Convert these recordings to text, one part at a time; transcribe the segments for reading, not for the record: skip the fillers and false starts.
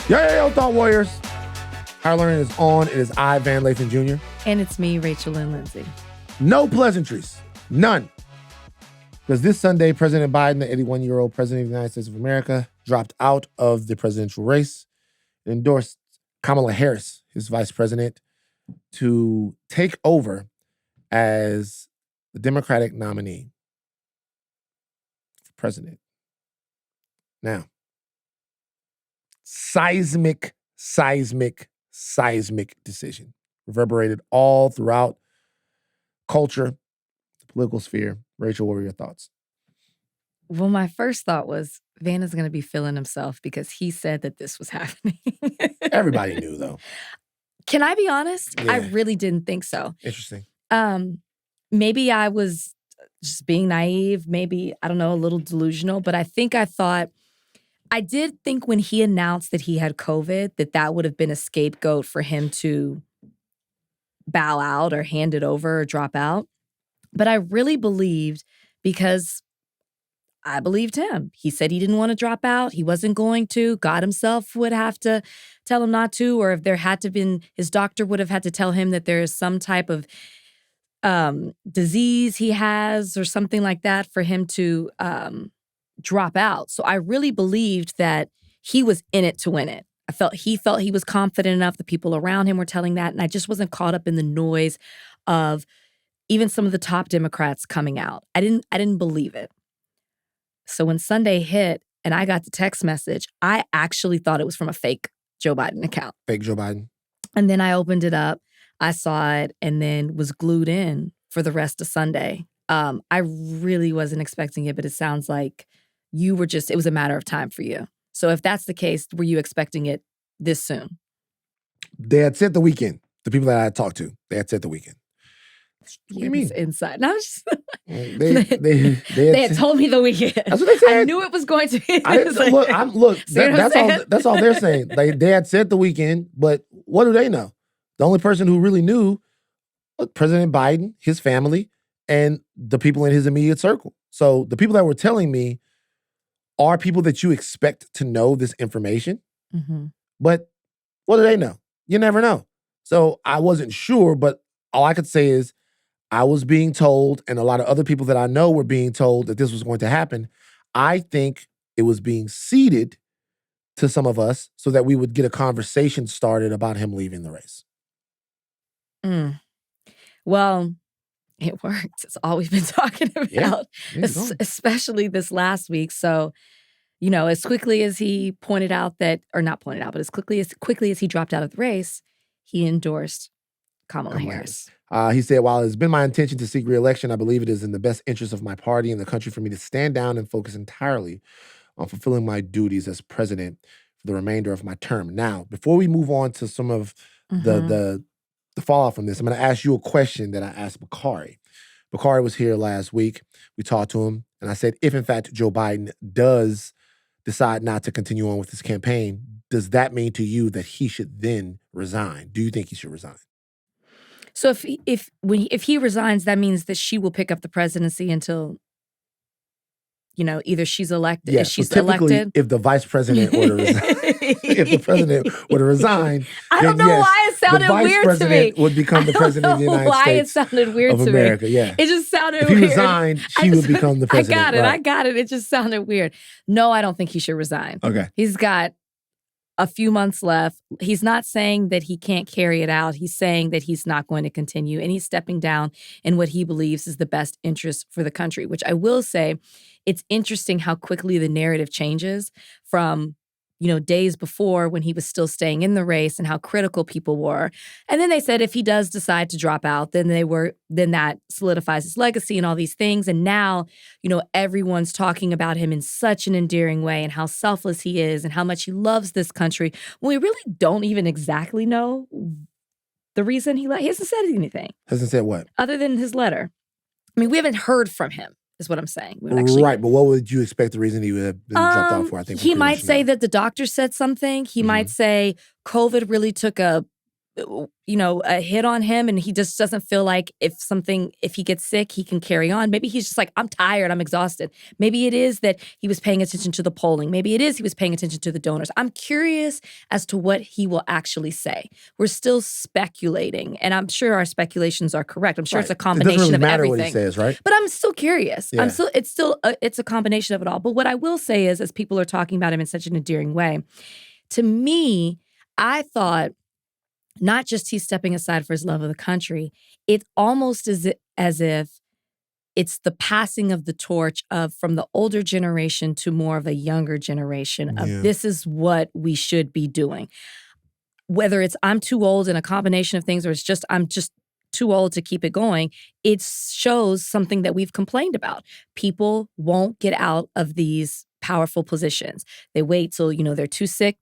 Yo, Thought Warriors. Higher Learning is on. It is I, Van Lathan Jr. And it's me, Rachel Lynn Lindsay. No pleasantries. None. Because this Sunday, President Biden, the 81-year-old president of the United States of America, dropped out of the presidential race and endorsed Kamala Harris, his vice president, to take over as the Democratic nominee for president. Now, seismic decision reverberated all throughout culture, the political sphere. Rachel, what were your thoughts? Well, my first thought was Vanna's going to be feeling himself because he said that this was happening. Everybody knew, though. Can I be honest? Yeah. I really didn't think so. Interesting. Maybe I was just being naive, maybe, I don't know, a little delusional, but I did think when he announced that he had COVID, that would have been a scapegoat for him to bow out or hand it over or drop out. But I really believed, because I believed him. He said he didn't want to drop out. He wasn't going to. God himself would have to tell him not to, or if there had to been, his doctor would have had to tell him that there is some type of disease he has or something like that for him to drop out. So I really believed that he was in it to win it. He felt he was confident enough. The people around him were telling that, and I just wasn't caught up in the noise of even some of the top Democrats coming out. I didn't believe it. So when Sunday hit and I got the text message, I actually thought it was from a fake Joe Biden account. Fake Joe Biden. And then I opened it up, I saw it, and then was glued in for the rest of Sunday. I really wasn't expecting it, but it sounds like it was a matter of time for you. So if that's the case, were you expecting it this soon? They had said the weekend. The people that I had talked to, they had said the weekend. What do you mean? Inside. No, just they had told me the weekend. That's what they said. I knew it was going to be. That's all they're saying. They had said the weekend, but what do they know? The only person who really knew was President Biden, his family, and the people in his immediate circle. So the people that were telling me are people that you expect to know this information. Mm-hmm. But what do they know? You never know. So I wasn't sure, but all I could say is I was being told, and a lot of other people that I know were being told that this was going to happen. I think it was being seeded to some of us so that we would get a conversation started about him leaving the race. Well, it worked. It's all we've been talking about, especially this last week. So, as quickly as he pointed out that, or not pointed out, but as quickly as he dropped out of the race, he endorsed Kamala Harris. He said, while it's been my intention to seek re-election, I believe it is in the best interest of my party and the country for me to stand down and focus entirely on fulfilling my duties as president for the remainder of my term. Now, before we move on to some of the fallout from this, I'm going to ask you a question that I asked Bakari. Bakari was here last week. We talked to him, and I said, if in fact Joe Biden does decide not to continue on with his campaign, does that mean to you that he should then resign? Do you think he should resign? So if he resigns, that means that she will pick up the presidency until, either she's elected. Yes, she's so typically, elected. if the vice president were to resign, if the president were to resign, I don't know why it sounded weird to me. The vice president would become the president of the United States. Why it sounded weird of to America. me? Yeah, it just sounded if weird. If he resigned, she would become the president. I got it. It just sounded weird. No, I don't think he should resign. Okay, he's got a few months left. He's not saying that he can't carry it out. He's saying that he's not going to continue, and he's stepping down in what he believes is the best interest for the country, which I will say, it's interesting how quickly the narrative changes from, days before when he was still staying in the race and how critical people were. And then they said if he does decide to drop out, then that solidifies his legacy and all these things. And now, everyone's talking about him in such an endearing way and how selfless he is and how much he loves this country. When we really don't even exactly know the reason he hasn't said anything. Hasn't said what? Other than his letter. I mean, we haven't heard from him. Is what I'm saying. Right, but what would you expect the reason he would have been dropped out for? I think he might say that the doctor said something. He might say COVID really took a a hit on him and he just doesn't feel like if he gets sick, he can carry on. Maybe he's just like, I'm tired, I'm exhausted. Maybe it is that he was paying attention to the polling. Maybe it is he was paying attention to the donors. I'm curious as to what he will actually say. We're still speculating, and I'm sure our speculations are correct. I'm sure it's a It doesn't combination really of matter what he everything. says, right? But I'm still curious. Yeah. It's a combination of it all. But what I will say is, as people are talking about him in such an endearing way, to me, I thought not just he's stepping aside for his love of the country, it's almost as if it's the passing of the torch from the older generation to more of a younger generation of Yeah. this is what we should be doing. Whether it's I'm too old and a combination of things, or it's just I'm just too old to keep it going, it shows something that we've complained about. People won't get out of these powerful positions. They wait till, they're too sick,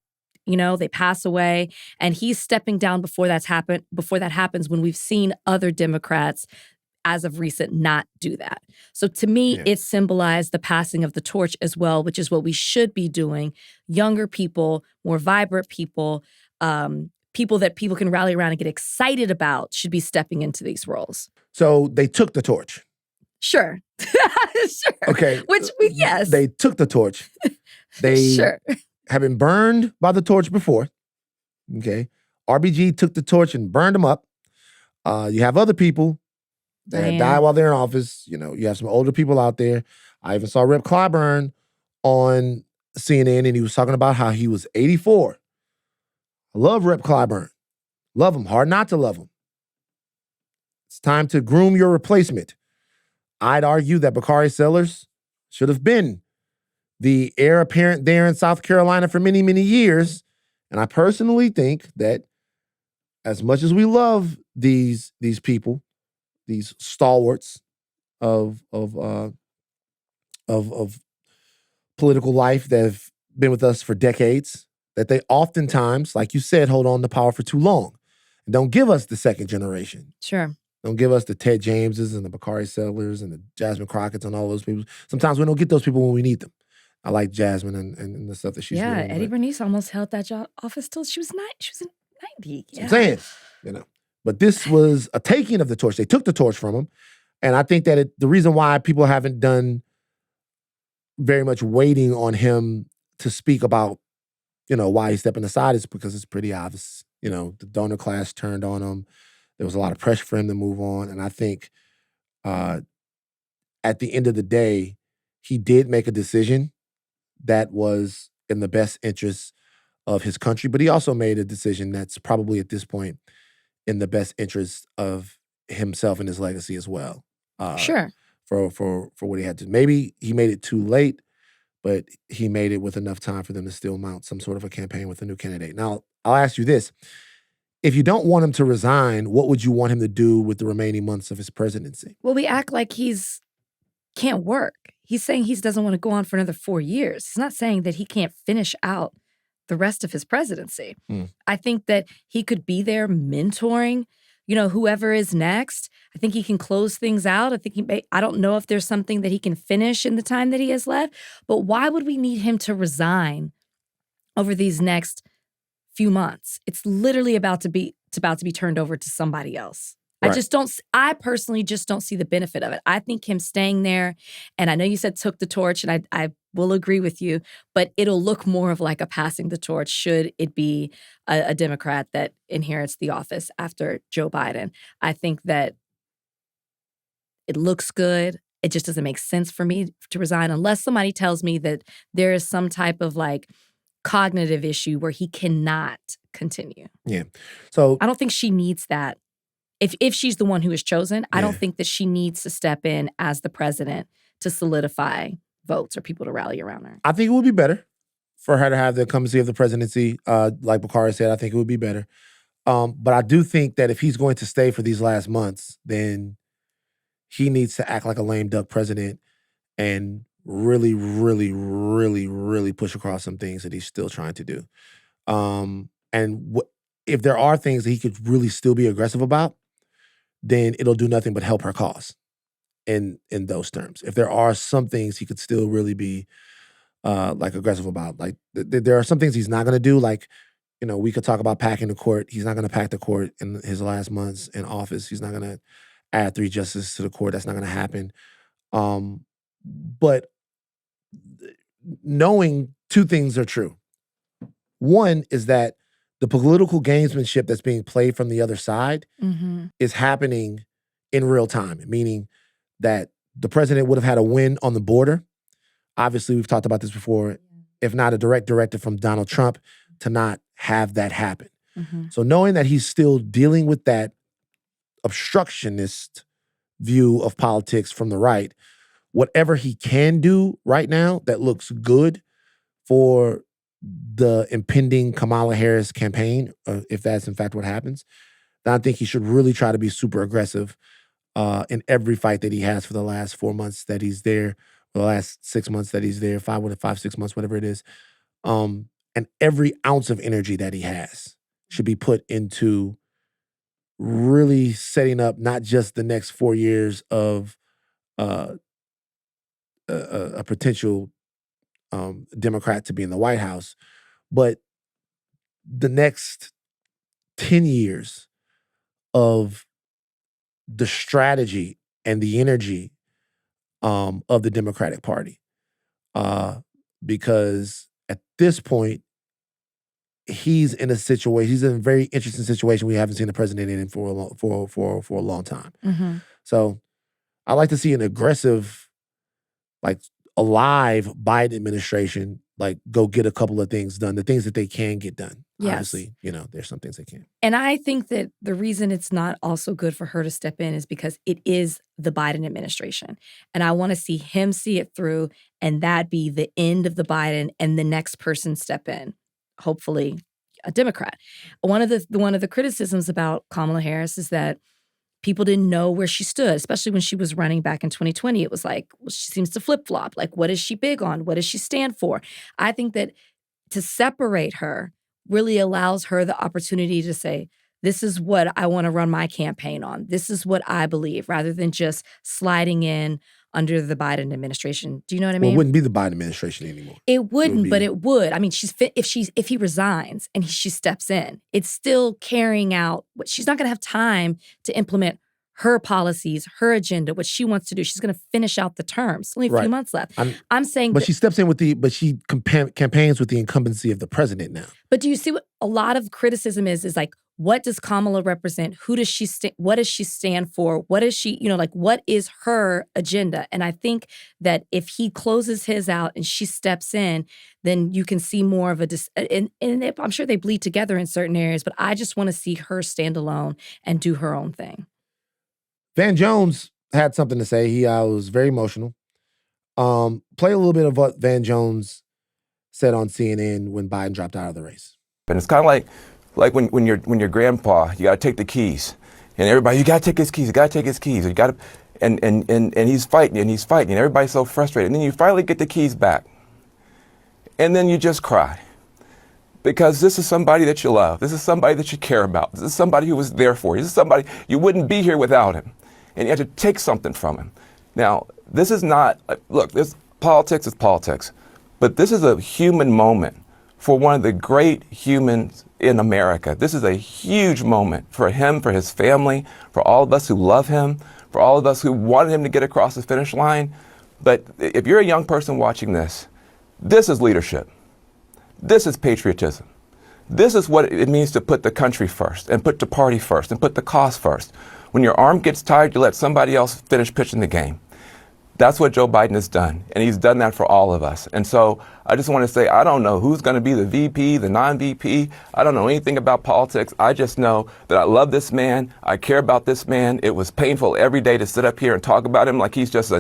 they pass away, and he's stepping down before that happens when we've seen other Democrats as of recent not do that. So to me, Yeah. it symbolized the passing of the torch as well, which is what we should be doing. Younger people, more vibrant people, people that people can rally around and get excited about should be stepping into these roles. So they took the torch. Sure. Sure. Okay. Yes. They took the torch. They Sure. have been burned by the torch before. Okay. RBG took the torch and burned them up. You have other people that Man. died while they're in office. You have some older people out there. I even saw Rep Clyburn on CNN, and he was talking about how he was 84. I love Rep Clyburn. Love him. Hard not to love him. It's time to groom your replacement. I'd argue that Bakari Sellers should have been the heir apparent there in South Carolina for many, many years. And I personally think that as much as we love these people, these stalwarts of political life that have been with us for decades, that they oftentimes, like you said, hold on to power for too long and don't give us the second generation. Sure. Don't give us the Ted Jameses and the Bakari Sellers and the Jasmine Crockett's and all those people. Sometimes we don't get those people when we need them. I like Jasmine and the stuff that she's doing. Eddie Bernice almost held that job office till she was 90. She was 90. That's what I'm saying, But this was a taking of the torch. They took the torch from him. And I think that the reason why people haven't done very much waiting on him to speak about, why he's stepping aside is because it's pretty obvious. The donor class turned on him. There was a lot of pressure for him to move on. And I think at the end of the day, he did make a decision that was in the best interest of his country, but he also made a decision that's probably at this point in the best interest of himself and his legacy as well. Sure. For what he had to. Maybe he made it too late, but he made it with enough time for them to still mount some sort of a campaign with a new candidate. Now, I'll ask you this. If you don't want him to resign, what would you want him to do with the remaining months of his presidency? Well, we act like can't work. He's saying he doesn't want to go on for another 4 years. He's not saying that he can't finish out the rest of his presidency. I think that he could be there mentoring, whoever is next. I think he can close things out. I don't know if there's something that he can finish in the time that he has left, but why would we need him to resign over these next few months? It's literally about to be turned over to somebody else. Right. I personally just don't see the benefit of it. I think him staying there, and I know you said took the torch, and I will agree with you, but it'll look more of like a passing the torch should it be a Democrat that inherits the office after Joe Biden. I think that it looks good. It just doesn't make sense for me to resign unless somebody tells me that there is some type of cognitive issue where he cannot continue. Yeah. So I don't think she needs that. If she's the one who is chosen, I don't Yeah. think that she needs to step in as the president to solidify votes or people to rally around her. I think it would be better for her to have the incumbency of the presidency. Like Bakari said, I think it would be better. But I do think that if he's going to stay for these last months, then he needs to act like a lame duck president and really, really, really, really push across some things that he's still trying to do. If there are things that he could really still be aggressive about, then it'll do nothing but help her cause in those terms. If there are some things he could still really be aggressive about, there are some things he's not going to do, like we could talk about packing the court. He's not going to pack the court in his last months in office. He's not going to add 3 justices to the court. That's not going to happen. But knowing 2 things are true. One is that the political gamesmanship that's being played from the other side is happening in real time, meaning that the president would have had a win on the border. Obviously, we've talked about this before, if not a direct directive from Donald Trump to not have that happen. So knowing that he's still dealing with that obstructionist view of politics from the right, whatever he can do right now that looks good for the impending Kamala Harris campaign, if that's in fact what happens, then I think he should really try to be super aggressive in every fight that he has for the last 4 months that he's there, or the last 6 months that he's there, 6 months, whatever it is. And every ounce of energy that he has should be put into really setting up not just the next 4 years of a potential Democrat to be in the White House, but the next 10 years of the strategy and the energy of the Democratic Party. Because at this point, he's in a very interesting situation we haven't seen the president in for a long time. So I like to see an aggressive, like alive Biden administration, like go get a couple of things done, the things that they can get done. Yes. Obviously, there's some things they can't. And I think that the reason it's not also good for her to step in is because it is the Biden administration. And I want to see him see it through and that be the end of the Biden and the next person step in, hopefully a Democrat. One of the criticisms about Kamala Harris is that people didn't know where she stood, especially when she was running back in 2020. It was like, well, she seems to flip-flop. Like, what is she big on? What does she stand for? I think that to separate her really allows her the opportunity to say, this is what I want to run my campaign on. This is what I believe, rather than just sliding in under the Biden administration. Do you know what I mean? Well, it wouldn't be the Biden administration anymore. It wouldn't, but it would. I mean, if he resigns and she steps in, it's still carrying out what she's not going to have time to implement her policies, her agenda, what she wants to do. She's going to finish out the terms. Only a few months left. I'm saying, but she steps in but she campaigns with the incumbency of the president now. But do you see what a lot of criticism is like, what does Kamala represent? Who does she what does she stand for? What is she, what is her agenda? And I think that if he closes his out and she steps in, then you can see more of and I'm sure they bleed together in certain areas, but I just want to see her stand alone and do her own thing. Van Jones had something to say. He was very emotional. Play a little bit of what Van Jones said on CNN when Biden dropped out of the race. And it's kind of like when your grandpa, you got to take the keys, and everybody, you got to take his keys, you got to take his keys, you got to, and he's fighting, and everybody's so frustrated, and then you finally get the keys back, and then you just cry, because this is somebody that you love, this is somebody that you care about, this is somebody who was there for you, this is somebody you wouldn't be here without him, and you had to take something from him. Now, this is not, look, politics is politics, but this is a human moment for one of the great humans in America. This is a huge moment for him, for his family, for all of us who love him, for all of us who wanted him to get across the finish line. But if you're a young person watching this is leadership. This is patriotism. This is what it means to put the country first, and put the party first, and put the cause first. When your arm gets tired, you let somebody else finish pitching the game. That's what Joe Biden has done, and he's done that for all of us. And so I just want to say, I don't know who's going to be the VP, the non-VP. I don't know anything about politics. I just know that I love this man. I care about this man. It was painful every day to sit up here and talk about him like he's just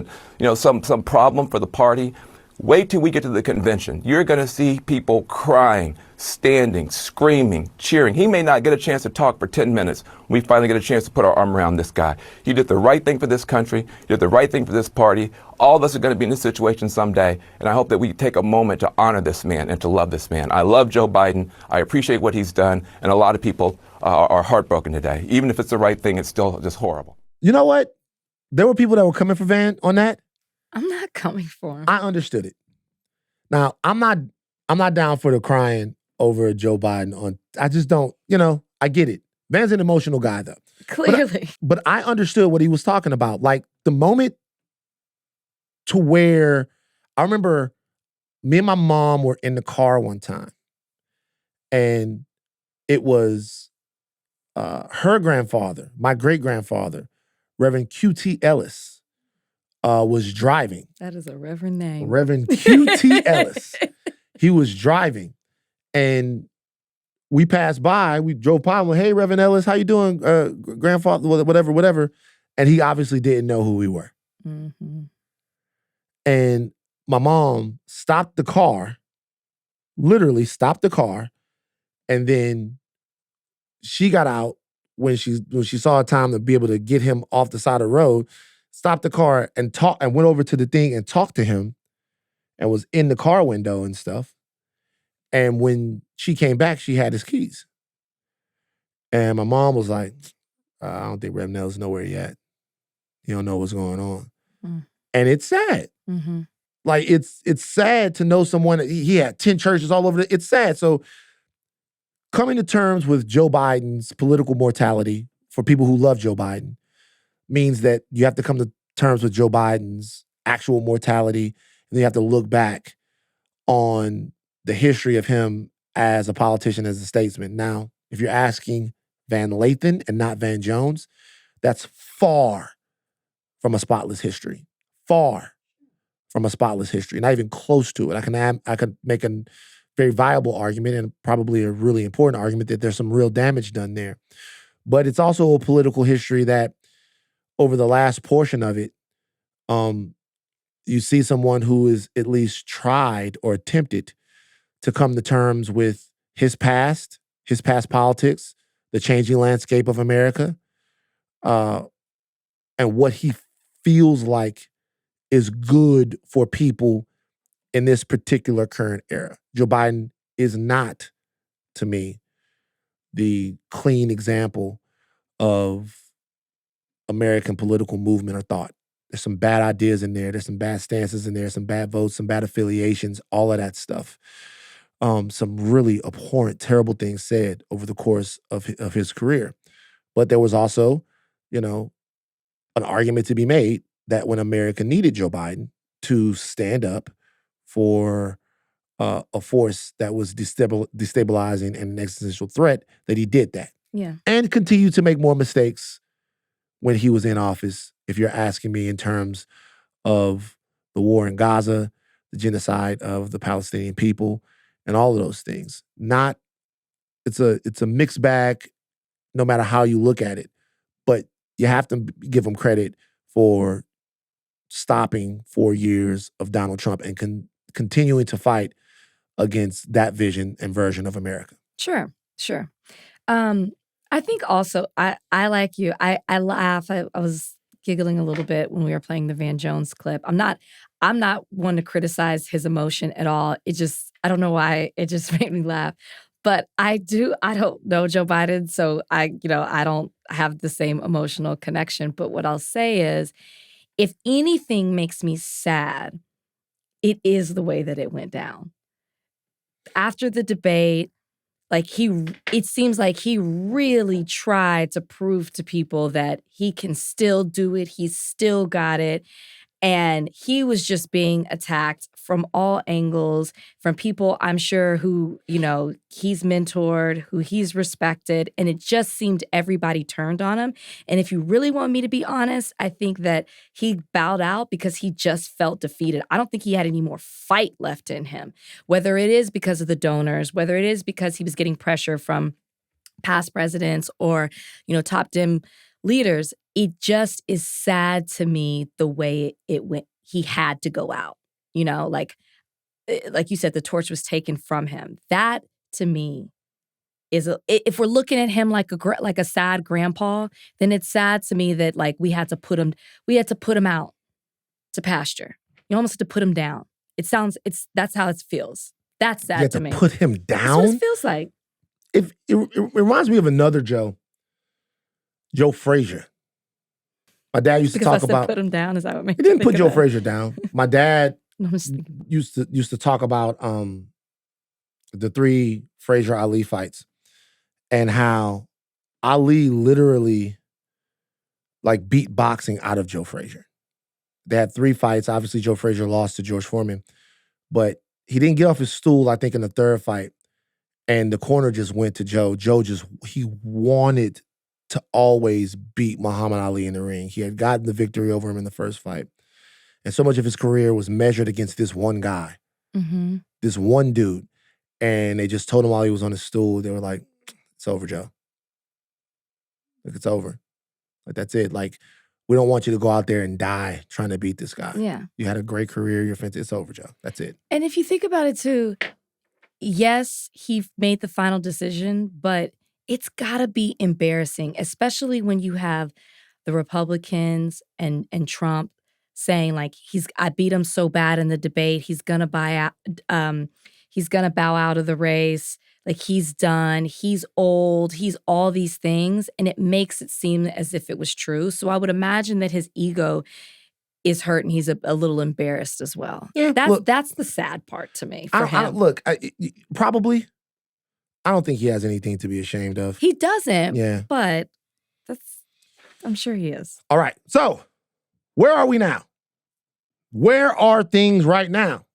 some problem for the party. Wait till we get to the convention. You're going to see people crying, standing, screaming, cheering. He may not get a chance to talk for 10 minutes. We finally get a chance to put our arm around this guy. He did the right thing for this country. He did the right thing for this party. All of us are going to be in this situation someday. And I hope that we take a moment to honor this man and to love this man. I love Joe Biden. I appreciate what he's done. And a lot of people are heartbroken today. Even if it's the right thing, it's still just horrible. You know what? There were people that were coming for Van on that. I'm not coming for him. I understood it. Now, I'm not down for the crying over Joe Biden on. I just don't. I get it. Van's an emotional guy though. Clearly. But I understood what he was talking about. Like the moment to where I remember me and my mom were in the car one time, and it was her grandfather, my great grandfather, Reverend Q.T. Ellis, was driving. That is a reverend name. Reverend Q.T. Ellis. He was driving, and we passed by. We drove by. Went, hey, Reverend Ellis, how you doing, grandfather? Whatever. And he obviously didn't know who we were. Mm-hmm. And my mom stopped the car, literally stopped the car, and then she got out when she saw a time to be able to get him off the side of the road, stopped the car and went over to the thing and talked to him and was in the car window and stuff. And when she came back, she had his keys. And my mom was like, I don't think Rev Nell's nowhere yet. You don't know what's going on. Mm. And it's sad. Mm-hmm. Like, it's sad to know someone, he had 10 churches all over. It's sad. So coming to terms with Joe Biden's political mortality for people who love Joe Biden means that you have to come to terms with Joe Biden's actual mortality, and you have to look back on the history of him as a politician, as a statesman. Now, if you're asking Van Lathan and not Van Jones, that's far from a spotless history. Far from a spotless history. Not even close to it. I can make a very viable argument, and probably a really important argument, that there's some real damage done there. But it's also a political history that over the last portion of it, you see someone who is at least tried or attempted to come to terms with his past politics, the changing landscape of America, and what he feels like is good for people in this particular current era. Joe Biden is not, to me, the clean example of American political movement or thought. There's some bad ideas in there. There's some bad stances in there, some bad votes, some bad affiliations, all of that stuff. Some really abhorrent, terrible things said over the course of his career. But there was also, an argument to be made that when America needed Joe Biden to stand up for a force that was destabilizing and an existential threat, that he did that. Yeah. And continued to make more mistakes when he was in office, if you're asking me in terms of the war in Gaza, the genocide of the Palestinian people, and all of those things. It's a mixed bag no matter how you look at it. But you have to give him credit for stopping 4 years of Donald Trump and continuing to fight against that vision and version of America. Sure. I think also, I like you. I laugh. I was giggling a little bit when we were playing the Van Jones clip. I'm not one to criticize his emotion at all. I don't know why, it just made me laugh. But I don't know Joe Biden, so I don't have the same emotional connection. But what I'll say is, if anything makes me sad, it is the way that it went down. After the debate, it seems like he really tried to prove to people that he can still do it. He's still got it. And he was just being attacked from all angles, from people I'm sure who, he's mentored, who he's respected. And it just seemed everybody turned on him. And if you really want me to be honest, I think that he bowed out because he just felt defeated. I don't think he had any more fight left in him, whether it is because of the donors, whether it is because he was getting pressure from past presidents or, top Dem leaders. It just is sad to me the way it went. He had to go out, like you said, the torch was taken from him. That to me is if we're looking at him like a sad grandpa, then it's sad to me that we had to put him out to pasture. You almost had to put him down. That's how it feels. That's sad to me. Put him down? That's what it feels like. It reminds me of another Joe Frazier. My dad used to talk about put him down. Is that what made he didn't put Joe Frazier down. My dad No, used to talk about the 3 Frazier Ali fights, and how Ali literally like beat boxing out of Joe Frazier. They had 3 fights. Obviously, Joe Frazier lost to George Foreman, but he didn't get off his stool, I think, in the 3rd fight. And the corner just went to Joe. He wanted to always beat Muhammad Ali in the ring. He had gotten the victory over him in the 1st fight. And so much of his career was measured against this one guy, this one dude. And they just told him while he was on his stool, they were like, it's over, Joe. Like, it's over. Like, that's it. Like, we don't want you to go out there and die trying to beat this guy. Yeah. You had a great career. It's over, Joe. That's it. And if you think about it too, yes, he made the final decision, but it's gotta be embarrassing, especially when you have the Republicans and Trump saying like I beat him so bad in the debate, he's gonna bow out of the race. Like he's done, he's old, he's all these things, and it makes it seem as if it was true. So I would imagine that his ego is hurt and he's a little embarrassed as well. Yeah, that's the sad part to me for him. Probably. I don't think he has anything to be ashamed of. He doesn't, Yeah. but I'm sure he is. All right, so where are we now? Where are things right now?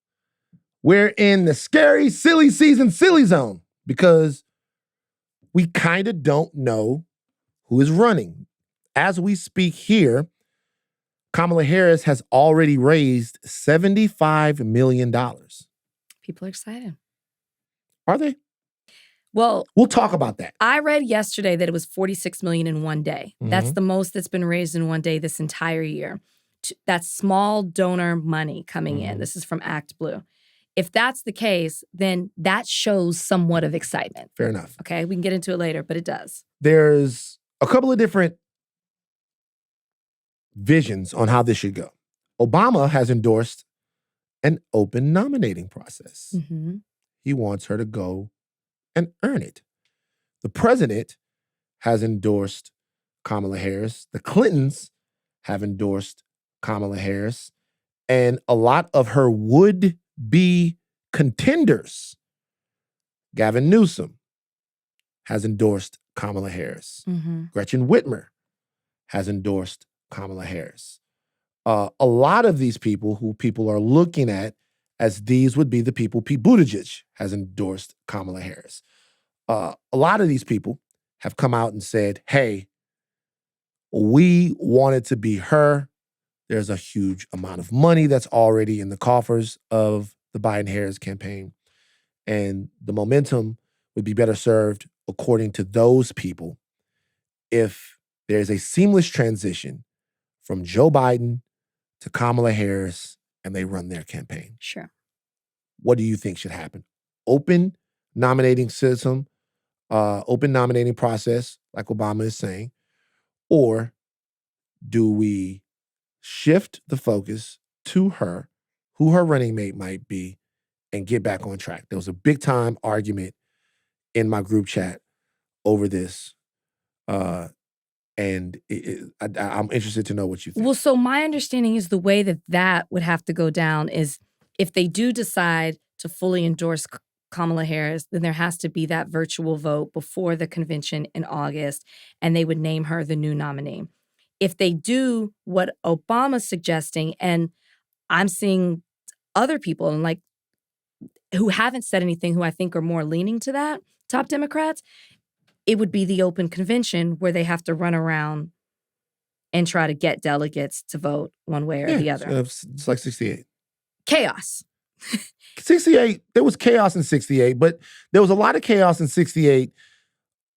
We're in the scary, silly season, silly zone, because we kind of don't know who is running. As we speak here, Kamala Harris has already raised $75 million. People are excited. Are they? Well, we'll talk about that. I read yesterday that it was $46 million in one day. Mm-hmm. That's the most that's been raised in one day this entire year. That's small donor money coming in. This is from Act Blue. If that's the case, then that shows somewhat of excitement. Fair enough. Okay, we can get into it later, but it does. There's a couple of different visions on how this should go. Obama has endorsed an open nominating process. He wants her to go and earn it. The president has endorsed Kamala Harris. The Clintons have endorsed Kamala Harris. And a lot of her would-be contenders, Gavin Newsom, has endorsed Kamala Harris. Gretchen Whitmer has endorsed Kamala Harris. A lot of these people who people are looking at as these would be the people. Pete Buttigieg has endorsed Kamala Harris. A lot of these people have come out and said, hey, we want it to be her. There's a huge amount of money that's already in the coffers of the Biden-Harris campaign. And the momentum would be better served, according to those people, if there's a seamless transition from Joe Biden to Kamala Harris and they run their campaign. Sure. What do you think should happen? Open nominating system, open nominating process, like Obama is saying, or do we shift the focus to her, who her running mate might be, and get back on track? There was a big time argument in my group chat over this. And I'm interested to know what you think. Well, so my understanding is the way that would have to go down is if they do decide to fully endorse Kamala Harris, then there has to be that virtual vote before the convention in August, and they would name her the new nominee. If they do what Obama's suggesting, and I'm seeing other people and like who haven't said anything, who I think are more leaning to that, top Democrats, it would be the open convention where they have to run around and try to get delegates to vote one way or the other. It's like 68. Chaos. 68, there was chaos in 68, but there was a lot of chaos in 68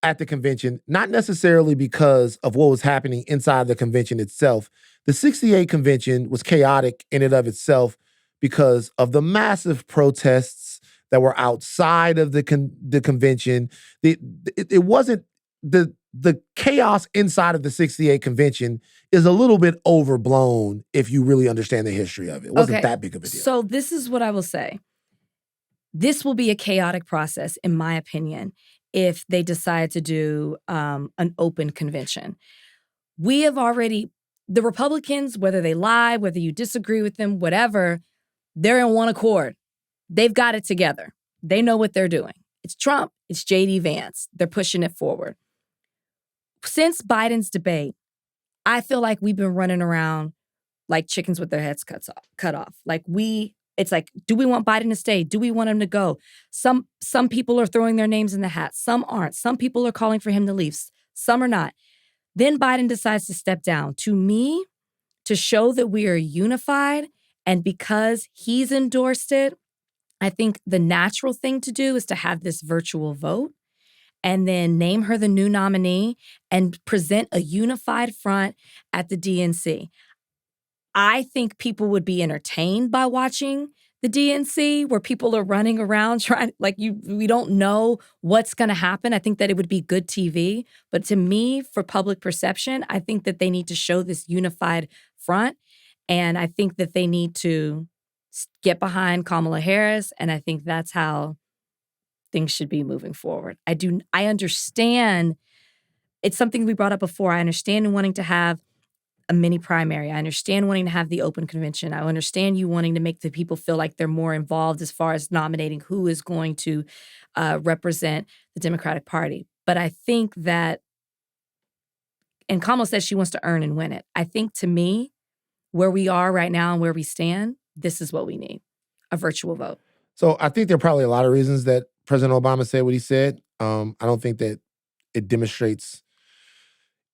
at the convention, not necessarily because of what was happening inside the convention itself. The 68 convention was chaotic in and of itself because of the massive protests that were outside of the convention. It wasn't the chaos inside of the 68 convention is a little bit overblown if you really understand the history of it. It wasn't that big of a deal. So this is what I will say. This will be a chaotic process, in my opinion, if they decide to do an open convention. We have already, the Republicans, whether they lie, whether you disagree with them, whatever, they're in one accord. They've got it together. They know what they're doing. It's Trump. It's J.D. Vance. They're pushing it forward. Since Biden's debate, I feel like we've been running around like chickens with their heads cut off. It's like, do we want Biden to stay? Do we want him to go? Some people are throwing their names in the hat. Some aren't. Some people are calling for him to leave. Some are not. Then Biden decides to step down. To me, to show that we are unified, and because he's endorsed it, I think the natural thing to do is to have this virtual vote and then name her the new nominee and present a unified front at the DNC. I think people would be entertained by watching the DNC where people are running around trying, we don't know what's going to happen. I think that it would be good TV. But to me, for public perception, I think that they need to show this unified front. And I think that they need to get behind Kamala Harris. And I think that's how things should be moving forward. I understand. It's something we brought up before. I understand wanting to have a mini primary. I understand wanting to have the open convention. I understand you wanting to make the people feel like they're more involved as far as nominating who is going to represent the Democratic Party. But I think that, and Kamala says she wants to earn and win it. I think, to me, where we are right now and where we stand, this is what we need, a virtual vote. So I think there are probably a lot of reasons that President Obama said what he said. I don't think that it demonstrates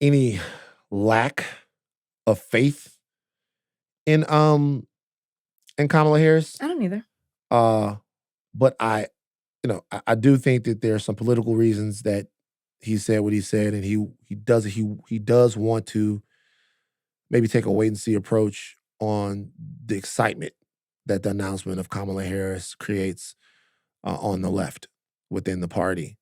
any lack of faith in Kamala Harris. I don't either. But I do think that there are some political reasons that he said what he said, and he does want to maybe take a wait and see approach on the excitement that the announcement of Kamala Harris creates on the left within the party.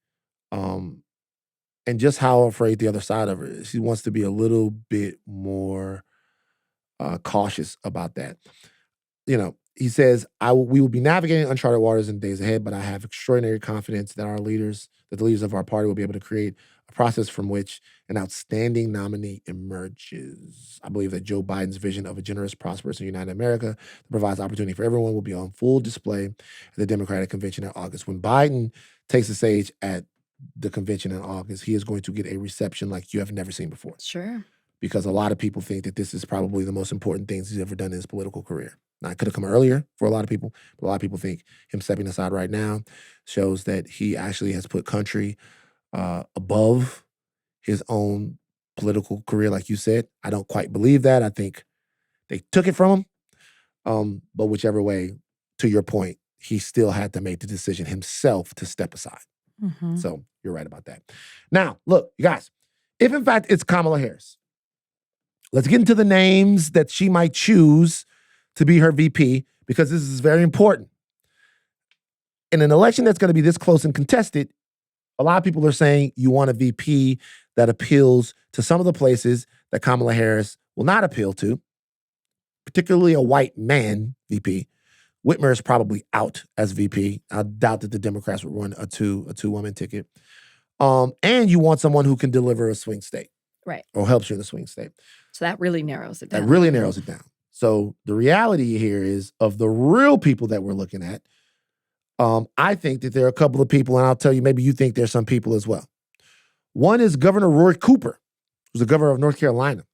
And just how afraid the other side of her is. He wants to be a little bit more cautious about that. He says, we will be navigating uncharted waters in the days ahead, but I have extraordinary confidence that the leaders of our party will be able to create a process from which an outstanding nominee emerges. I believe that Joe Biden's vision of a generous, prosperous, and united America that provides opportunity for everyone will be on full display at the Democratic Convention in August. When Biden takes the stage at the convention in August, he is going to get a reception like you have never seen before. Sure. Because a lot of people think that this is probably the most important things he's ever done in his political career. Now, it could have come earlier for a lot of people, but a lot of people think him stepping aside right now shows that he actually has put country above his own political career, like you said. I don't quite believe that. I think they took it from him. But whichever way, to your point, he still had to make the decision himself to step aside. Mm-hmm. So you're right about that. Now, look, you guys, if in fact it's Kamala Harris, let's get into the names that she might choose to be her VP, because this is very important. In an election that's going to be this close and contested, a lot of people are saying you want a VP that appeals to some of the places that Kamala Harris will not appeal to, particularly a white man VP. Whitmer is probably out as VP. I doubt that the Democrats would run a two-woman ticket. And you want someone who can deliver a swing state. Right. Or helps you in the swing state. So that really narrows it down. That really narrows it down. So the reality here is, of the real people that we're looking at, I think that there are a couple of people, and I'll tell you, maybe you think there's some people as well. One is Governor Roy Cooper, who's the governor of North Carolina.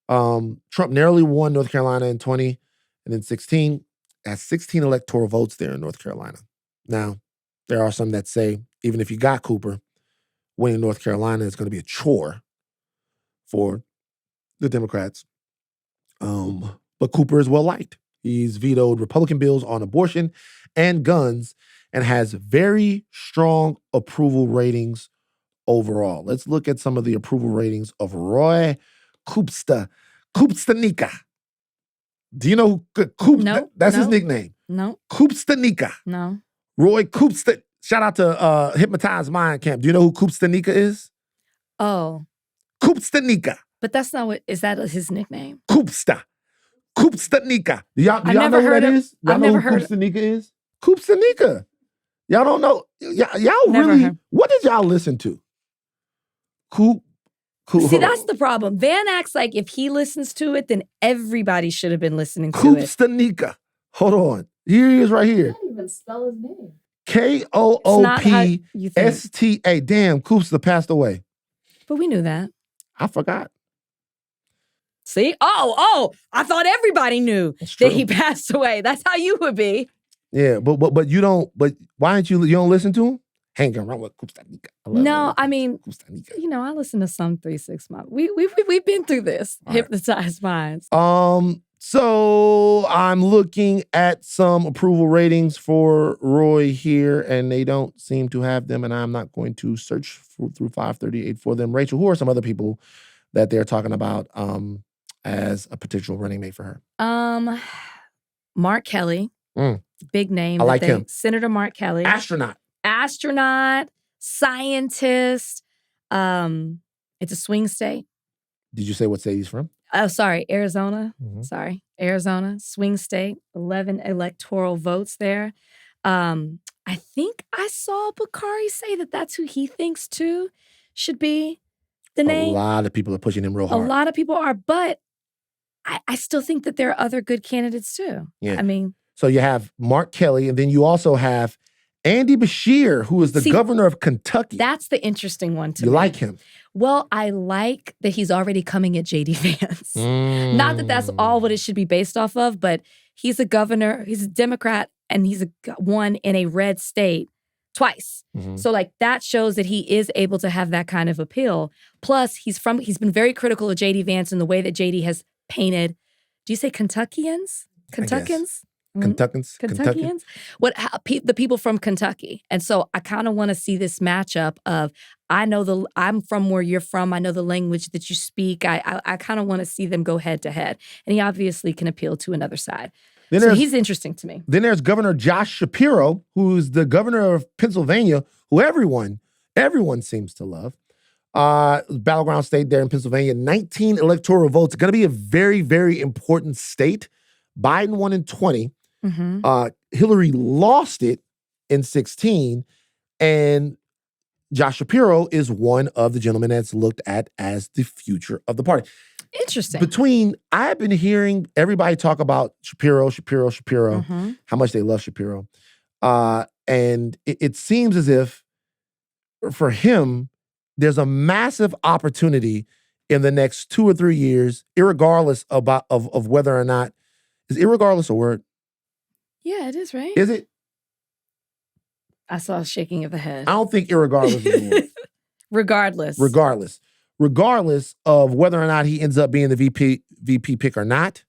Trump narrowly won North Carolina in 20 and then 16. Has 16 electoral votes there in North Carolina. Now, there are some that say, even if you got Cooper, winning North Carolina is going to be a chore for the Democrats. But Cooper is well liked. He's vetoed Republican bills on abortion and guns and has very strong approval ratings overall. Let's look at some of the approval ratings of Roy Kupstanika. Do you know who No. That's no, his nickname. No. Kupstanika. No. Roy Kupstanika. Shout out to Hypnotized Mind Camp. Do you know who Kupstanika is? Oh. Kupstanika. But that's not what, is that his nickname? Kupstanika. Do y'all I've know never who heard that of- is? Y'all I've know never who heard- Kupstanika is? Kupstanika. Y'all don't know. Y'all Never really, heard. what did y'all listen to? See, that's the problem. Van acts like if he listens to it, then everybody should have been listening to it. Kupstanika. Hold on. Here he is right here. can't even spell his name. not how you think. Koopsta. Damn, Koopsta passed away. But we knew that. I forgot. See? Oh, I thought everybody knew that he passed away. That's how you would be. Yeah, but you don't. But why aren't you don't listen to him? Hanging around with Koopsta. No, I mean, I listen to some 3 6 Mafia. We've been through this. All Hypnotized Minds. So I'm looking at some approval ratings for Roy here, and they don't seem to have them, and I'm not going to search through 538 for them. Rachel, who are some other people that they're talking about as a potential running mate for her? Mark Kelly. Big name. I like him. Senator Mark Kelly. Astronaut, scientist. It's a swing state. Did you say what state he's from? Oh, sorry, Arizona. Mm-hmm. Sorry, Arizona, swing state, 11 electoral votes there. I think I saw Bakari say that that's who he thinks too should be the name. A lot of people are pushing him real hard. A lot of people are, but I still think that there are other good candidates too. Yeah. I mean. So you have Mark Kelly, and then you also have Andy Beshear, who is the governor of Kentucky. That's the interesting one to me. You like him? Well, I like that he's already coming at J.D. Vance. Not that that's all what it should be based off of, but he's a governor, he's a Democrat, and he's won in a red state twice. Mm-hmm. So like that shows that he is able to have that kind of appeal. Plus, he's been very critical of J.D. Vance in the way that J.D. has painted, do you say Kentuckians? Kentuckians? Kentuckians? The people from Kentucky. And so I kind of want to see this matchup of, I'm from where you're from. I know the language that you speak. I kind of want to see them go head to head. And he obviously can appeal to another side. So he's interesting to me. Then there's Governor Josh Shapiro, who's the governor of Pennsylvania, who everyone seems to love. Battleground state there in Pennsylvania, 19 electoral votes. Going to be a very, very important state. Biden won in 20. Mm-hmm. Hillary lost it in 16. And Josh Shapiro is one of the gentlemen that's looked at as the future of the party. Interesting. I've been hearing everybody talk about Shapiro, mm-hmm. how much they love Shapiro. And it seems as if for him, there's a massive opportunity in the next 2 or 3 years, irregardless of whether or not, is irregardless a word? Yeah, it is, right? Is it? I saw a shaking of the head. I don't think irregardless is a word. Regardless of whether or not he ends up being the VP pick or not,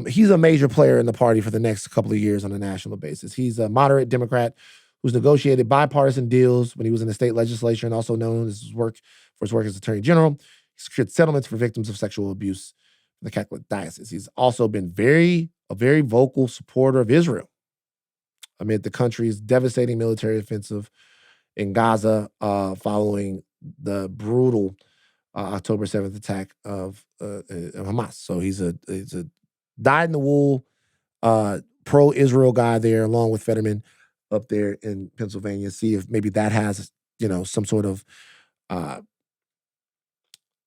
he's a major player in the party for the next couple of years on a national basis. He's a moderate Democrat who's negotiated bipartisan deals when he was in the state legislature and also known as his work as Attorney General. He secured settlements for victims of sexual abuse in the Catholic Diocese. He's also been a very vocal supporter of Israel amid the country's devastating military offensive in Gaza following the brutal October 7th attack of Hamas. So he's a dyed-in-the-wool pro-Israel guy there, along with Fetterman up there in Pennsylvania. See if maybe that has some sort of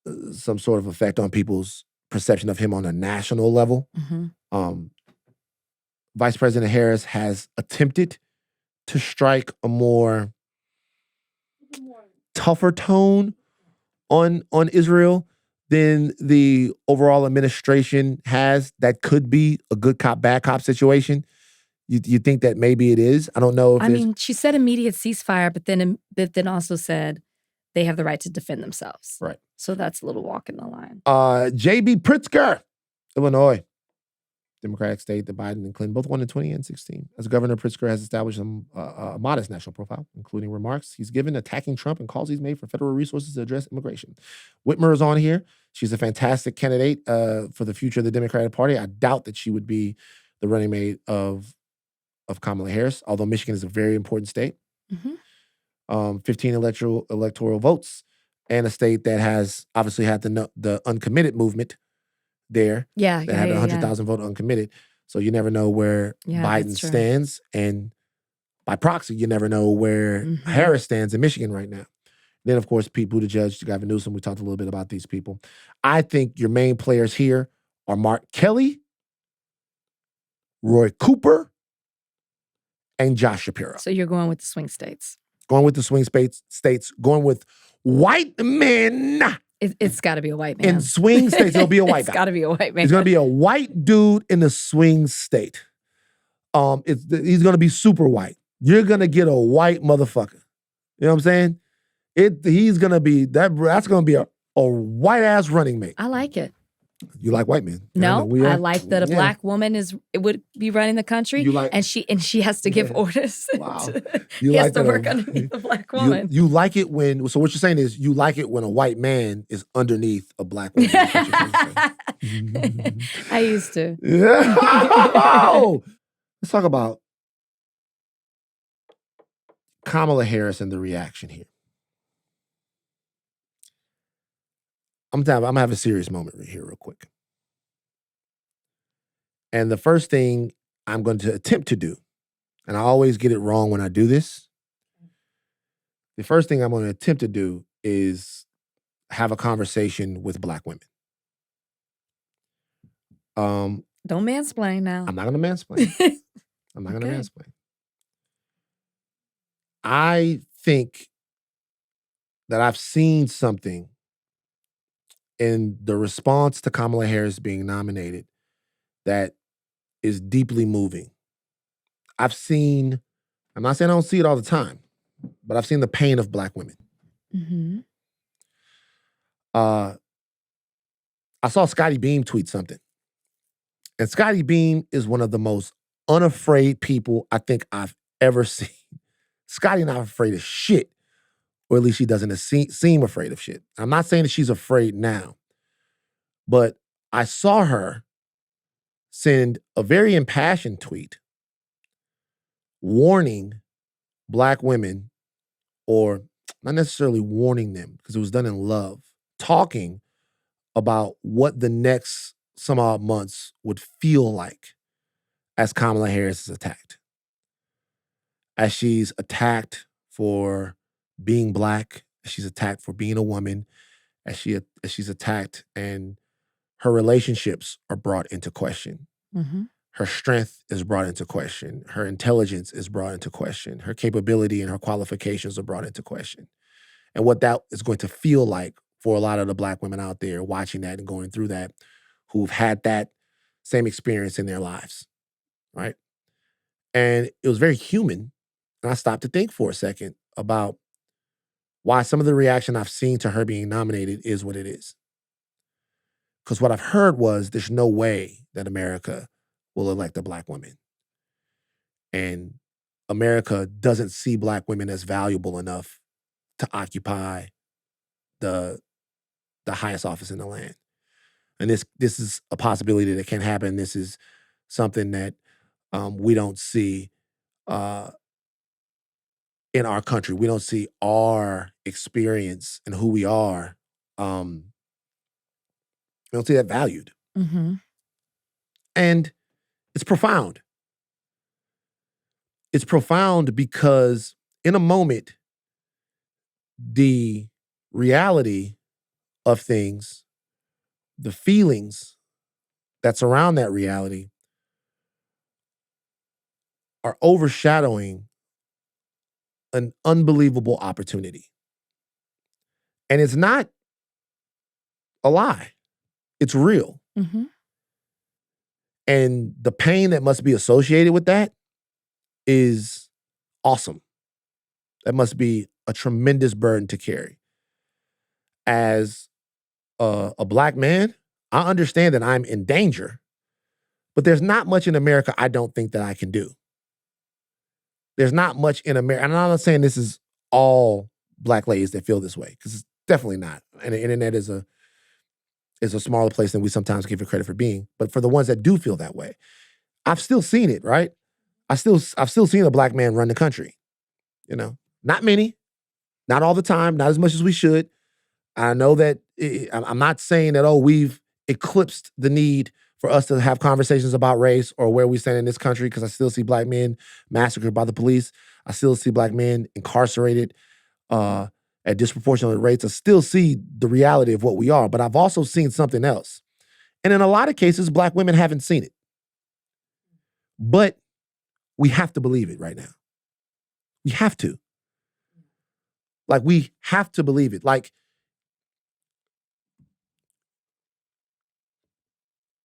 effect on people's perception of him on a national level. Mm-hmm. Vice President Harris has attempted to strike a more tougher tone on Israel than the overall administration has. That could be a good cop, bad cop situation. You think that maybe it is? I don't know if she said immediate ceasefire, but then also said they have the right to defend themselves. Right. So that's a little walk in the line. J.B. Pritzker, Illinois, Democratic state that Biden and Clinton both won in 20 and 16. As governor, Pritzker has established a modest national profile, including remarks he's given attacking Trump and calls he's made for federal resources to address immigration. Whitmer is on here. She's a fantastic candidate for the future of the Democratic Party. I doubt that she would be the running mate of Kamala Harris, although Michigan is a very important state. Mm-hmm. 15 electoral votes, and a state that has obviously had the uncommitted movement there. Yeah, that had 100,000 vote uncommitted. So you never know where Biden stands, and by proxy, you never know where Harris stands in Michigan right now. Then, of course, Pete Buttigieg, Gavin Newsom. We talked a little bit about these people. I think your main players here are Mark Kelly, Roy Cooper, and Josh Shapiro. So you're going with the swing states. Going with the swing states, going with white men It's got to be a white man. in swing states. It'll be a white It's guy. got to be a white man. It's going to be a white dude in the swing state. He's going to be super white. You're going to get a white motherfucker. You know what I'm saying? He's going to be, that's going to be a white ass running mate. I like it. You like white men? No, Yeah, I like that a black woman would be running the country, You like- and she has to give orders. Wow. He You has like to that work underneath a black You, woman. you like it when, so what you're saying is you like it when a white man is underneath a black woman. That's what you're trying to say. I used to. Yeah. Let's talk about Kamala Harris and the reaction here. I'm gonna have a serious moment right here real quick. And the first thing I'm going to attempt to do, and I always get it wrong when I do this, the first thing I'm going to attempt to do is have a conversation with black women. Don't mansplain now. I'm not going to mansplain. I'm not going to Okay. mansplain. I think that I've seen something in the response to Kamala Harris being nominated that is deeply moving. I'm not saying I don't see it all the time, but I've seen the pain of black women. Mhm. I saw Scotty Beam tweet something. And Scotty Beam is one of the most unafraid people I think I've ever seen. Scotty not afraid of shit, or at least she doesn't seem afraid of shit. I'm not saying that she's afraid now, but I saw her send a very impassioned tweet warning black women, or not necessarily warning them because it was done in love, talking about what the next some odd months would feel like as Kamala Harris is attacked. As she's attacked for being black, as she's attacked for being a woman, as she's attacked and her relationships are brought into question. Mhm. Her strength is brought into question. Her intelligence is brought into question. Her capability and her qualifications are brought into question. And what that is going to feel like for a lot of the black women out there watching that and going through that, who've had that same experience in their lives, right? And it was very human. And I stopped to think for a second about why some of the reaction I've seen to her being nominated is what it is. Because what I've heard was there's no way that America will elect a black woman. And America doesn't see black women as valuable enough to occupy the highest office in the land. And this is a possibility that can happen. This is something that we don't see in our country. We don't see our experience and who we are. We don't see that valued. Mhm. And it's profound. It's profound because in a moment, the reality of things, the feelings that surround that reality are overshadowing an unbelievable opportunity. And it's not a lie. It's real. Mhm. And the pain that must be associated with that is awesome. That must be a tremendous burden to carry. As a black man, I understand that I'm in danger, but there's not much in America I don't think that I can do. There's not much in America, and I'm not saying this is all black ladies that feel this way, because it's definitely not. And the internet is a smaller place than we sometimes give it credit for being. But for the ones that do feel that way, I've still seen it, right? I've still seen a black man run the country. You know, not many, not all the time, not as much as we should. I know that I'm not saying that, we've eclipsed the need for us to have conversations about race or where we stand in this country, because I still see black men massacred by the police. I still see black men incarcerated at disproportionate rates. I still see the reality of what we are, but I've also seen something else. And in a lot of cases, black women haven't seen it. But we have to believe it right now. We have to. Like, we have to believe it. Like,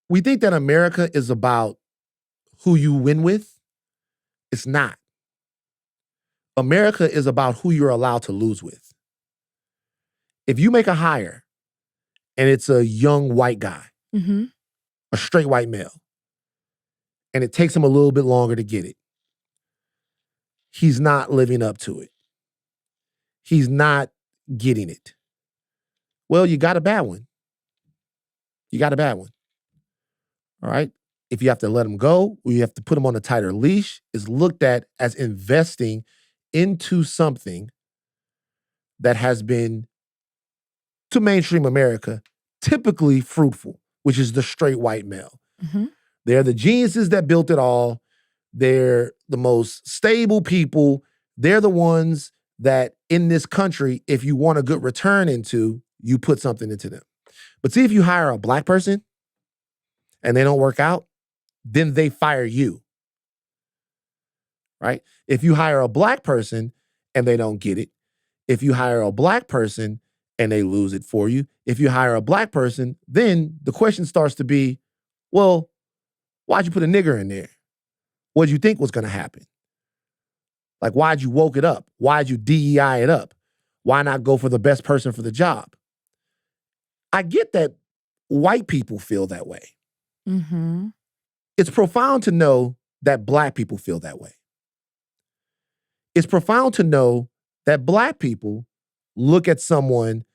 we think that America is about who you win with. It's not. America is about who you're allowed to lose with. If you make a hire and it's a young white guy, Mm-hmm. a straight white male, and it takes him a little bit longer to get it, he's not living up to it. He's not getting it. Well, you got a bad one. You got a bad one. All right? If you have to let him go or you have to put him on a tighter leash, is looked at as investing into something that has been, to mainstream America, typically fruitful, which is the straight white male. Mm-hmm. They're the geniuses that built it all. They're the most stable people. They're the ones that in this country, if you want a good return into, you put something into them. But see, if you hire a black person and they don't work out, then they fire you. Right? If you hire a black person and they don't get it, if you hire a black person and they lose it for you, if you hire a black person, then the question starts to be, well, why'd you put a nigger in there? What'd you think was going to happen? Like, why'd you woke it up? Why'd you DEI it up? Why not go for the best person for the job? I get that white people feel that way. Mm-hmm. It's profound to know that black people feel that way. It's profound to know that black people look at someone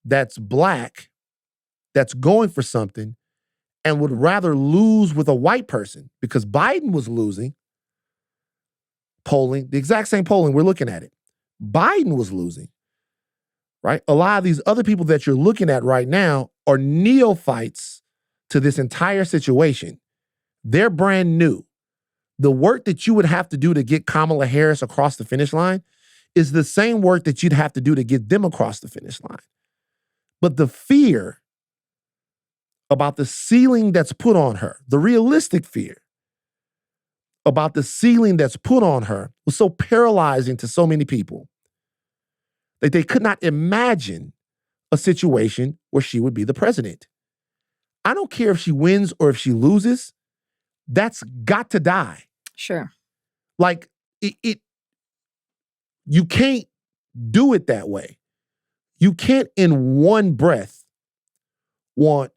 that's black, that's going for something, and would rather lose with a white person, because Biden was losing polling, the exact same polling, we're looking at it. Biden was losing, right? A lot of these other people that you're looking at right now are neophytes to this entire situation. They're brand new. The work that you would have to do to get Kamala Harris across the finish line is the same work that you'd have to do to get them across the finish line. But the fear about the ceiling that's put on her, the realistic fear about the ceiling that's put on her, was so paralyzing to so many people that they could not imagine a situation where she would be the president. I don't care if she wins or if she loses, that's got to die. Sure. Like, you can't do it that way. You can't in one breath want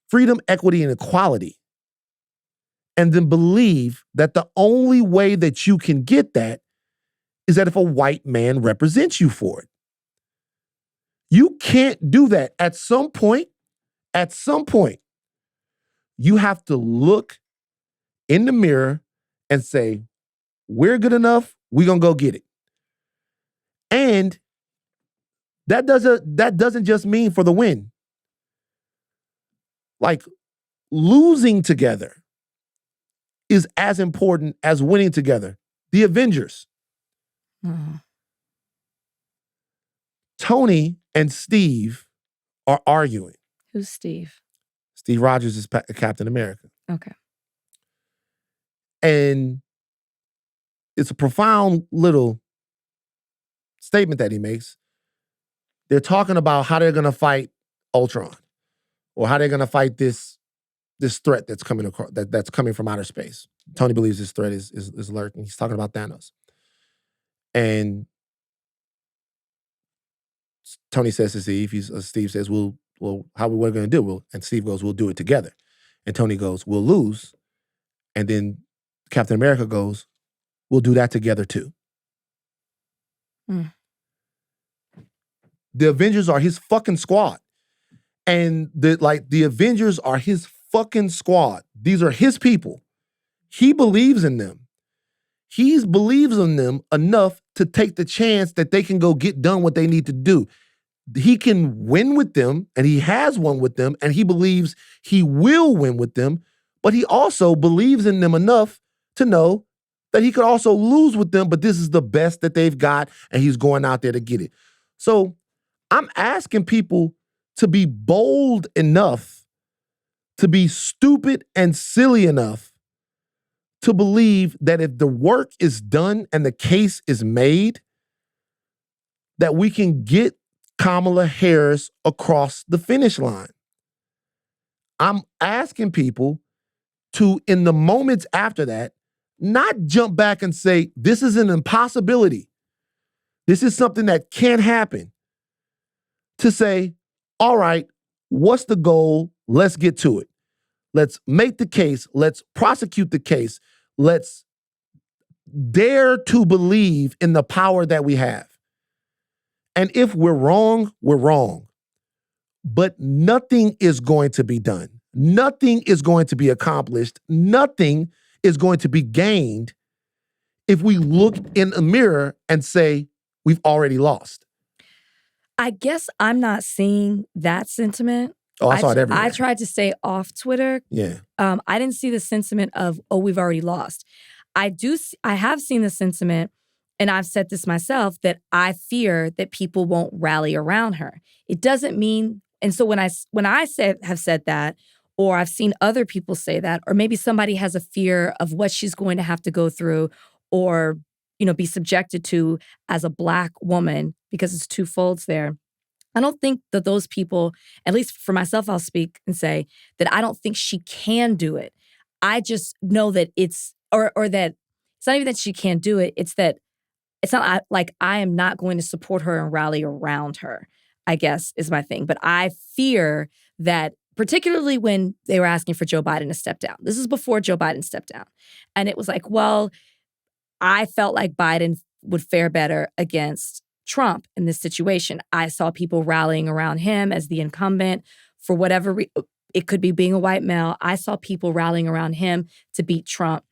freedom, equity, and equality, and then believe that the only way that you can get that is that if a white man represents you for it. You can't do that. At some point, you have to look in the mirror and say, we're good enough, we're gonna go get it. And that doesn't just mean for the win. Like, losing together is as important as winning together. The Avengers. Mm-hmm. Tony and Steve are arguing. Who's Steve? Steve Rogers is Captain America. Okay. And it's a profound little statement that he makes. They're talking about how they're going to fight Ultron, or how they're going to fight this threat that's coming across, that's coming from outer space. Tony believes this threat is lurking. He's talking about Thanos. And Tony says to Steve, Steve says, well, how what are we going to do? And Steve goes, we'll do it together. And Tony goes, we'll lose. And then Captain America goes, we'll do that together too. Mm. The Avengers are his fucking squad. And the Avengers are his fucking squad. These are his people. He believes in them. He believes in them enough to take the chance that they can go get done what they need to do. He can win with them, and he has won with them, and he believes he will win with them, but he also believes in them enough to know that he could also lose with them, but this is the best that they've got, and he's going out there to get it. So I'm asking people to be bold enough, to be stupid and silly enough to believe that if the work is done and the case is made, that we can get Kamala Harris across the finish line. I'm asking people to, in the moments after that, not jump back and say, this is an impossibility. This is something that can't happen. To say, all right, what's the goal? Let's get to it. Let's make the case. Let's prosecute the case. Let's dare to believe in the power that we have. And if we're wrong, we're wrong. But nothing is going to be done. Nothing is going to be accomplished. Nothing is going to be gained if we look in a mirror and say, we've already lost. I guess I'm not seeing that sentiment. Oh, I saw it everywhere. I tried to stay off Twitter. Yeah. I didn't see the sentiment of, oh, we've already lost. I have seen the sentiment, and I've said this myself, that I fear that people won't rally around her. It doesn't mean, and so when I have said that, or I've seen other people say that, or maybe somebody has a fear of what she's going to have to go through, or be subjected to as a Black woman, because it's two folds there. I don't think that those people, at least for myself, I'll speak and say that I don't think she can do it. I just know that it's, or that it's not even that she can't do it. It's that it's not like I am not going to support her and rally around her, I guess is my thing. But I fear that, particularly when they were asking for Joe Biden to step down. This is before Joe Biden stepped down. And it was like, well, I felt like Biden would fare better against Trump in this situation. I saw people rallying around him as the incumbent for whatever it could be being a white male. I saw people rallying around him to beat Trump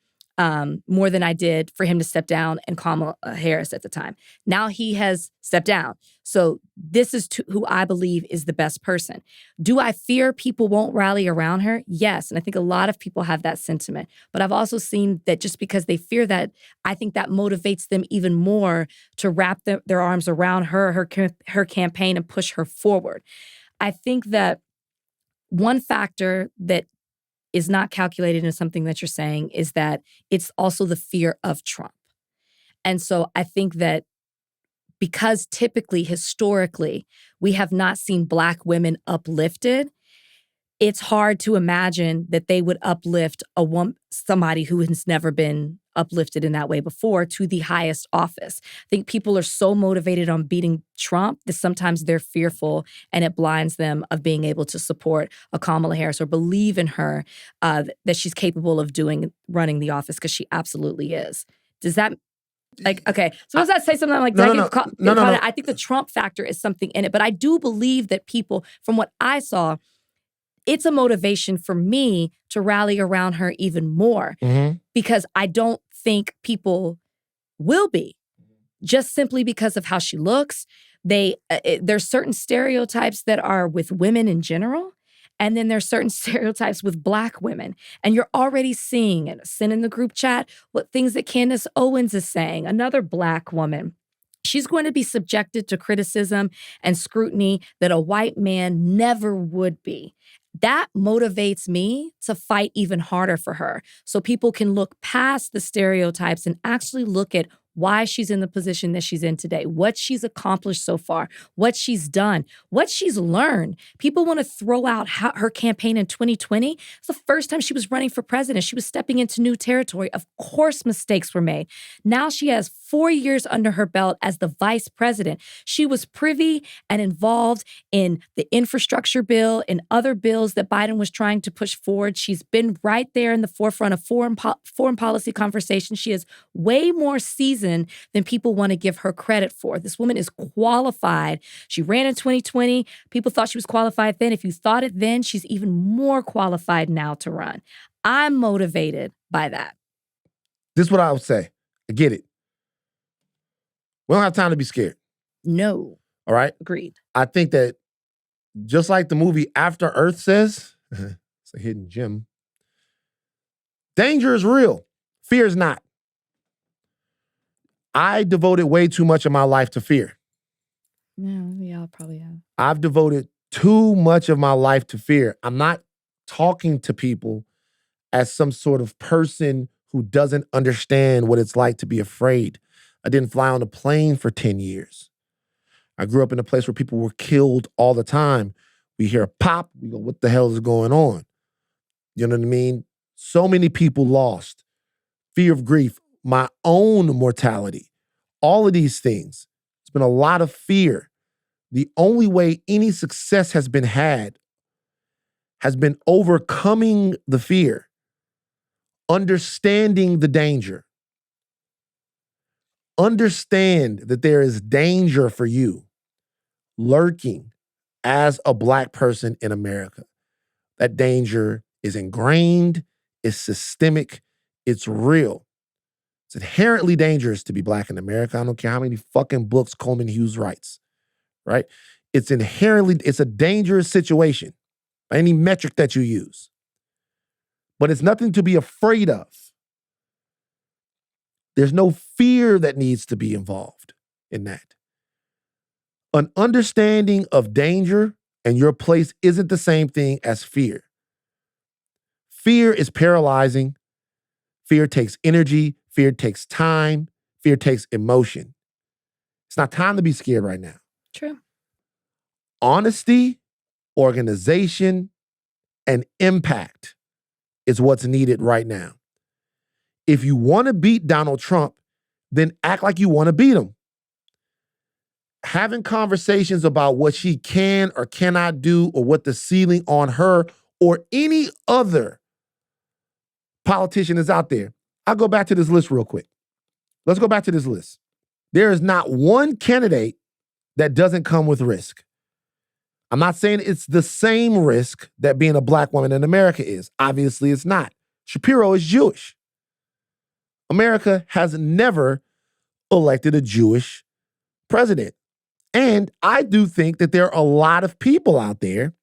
more than I did for him to step down and Kamala Harris at the time. Now he has stepped down. So this is who I believe is the best person. Do I fear people won't rally around her? Yes. And I think a lot of people have that sentiment. But I've also seen that just because they fear that, I think that motivates them even more to wrap their arms around her campaign and push her forward. I think that one factor that is not calculated in something that you're saying is that it's also the fear of Trump. And so I think that because typically, historically, we have not seen Black women uplifted, it's hard to imagine that they would uplift somebody who has never been uplifted in that way before to the highest office. I think people are so motivated on beating Trump that sometimes they're fearful, and it blinds them of being able to support a Kamala Harris or believe in her, that she's capable of running the office, because she absolutely is. Does that, okay, so does that say something like that? No. I think the Trump factor is something in it, but I do believe that people, from what I saw, it's a motivation for me to rally around her even more, because I don't think people will be, just simply because of how she looks. There's certain stereotypes that are with women in general, and then there's certain stereotypes with Black women. And you're already seeing, and send in the group chat, what things that Candace Owens is saying, another Black woman. She's going to be subjected to criticism and scrutiny that a white man never would be. That motivates me to fight even harder for her, so people can look past the stereotypes and actually look at why she's in the position that she's in today, what she's accomplished so far, what she's done, what she's learned. People want to throw out her campaign in 2020. It's the first time she was running for president. She was stepping into new territory. Of course, mistakes were made. Now she has 4 years under her belt as the vice president. She was privy and involved in the infrastructure bill and other bills that Biden was trying to push forward. She's been right there in the forefront of foreign policy conversations. She is way more seasoned than people want to give her credit for. This woman is qualified. She ran in 2020. People thought she was qualified then. If you thought it then, she's even more qualified now to run. I'm motivated by that. This is what I would say. I get it. We don't have time to be scared. No. All right? Agreed. I think that just like the movie After Earth says, it's a hidden gem, danger is real. Fear is not. I devoted way too much of my life to fear. Yeah, probably have. I've devoted too much of my life to fear. I'm not talking to people as some sort of person who doesn't understand what it's like to be afraid. I didn't fly on a plane for 10 years. I grew up in a place where people were killed all the time. We hear a pop, we go, what the hell is going on? You know what I mean? So many people lost. Fear of grief, my own mortality, all of these things. It's been a lot of fear. The only way any success has been had has been overcoming the fear, understanding the danger. Understand that there is danger for you lurking as a Black person in America. That danger is ingrained, it's systemic, it's real. It's inherently dangerous to be Black in America. I don't care how many fucking books Coleman Hughes writes, right? It's a dangerous situation by any metric that you use. But it's nothing to be afraid of. There's no fear that needs to be involved in that. An understanding of danger and your place isn't the same thing as fear. Fear is paralyzing. Fear takes energy. Fear takes time. Fear takes emotion. It's not time to be scared right now. True. Honesty, organization, and impact is what's needed right now. If you want to beat Donald Trump, then act like you want to beat him. Having conversations about what she can or cannot do or what the ceiling on her or any other politician is out there. I'll go back to this list real quick. Let's go back to this list. There is not one candidate that doesn't come with risk. I'm not saying it's the same risk that being a Black woman in America is. Obviously, it's not. Shapiro is Jewish. America has never elected a Jewish president. And I do think that there are a lot of people out there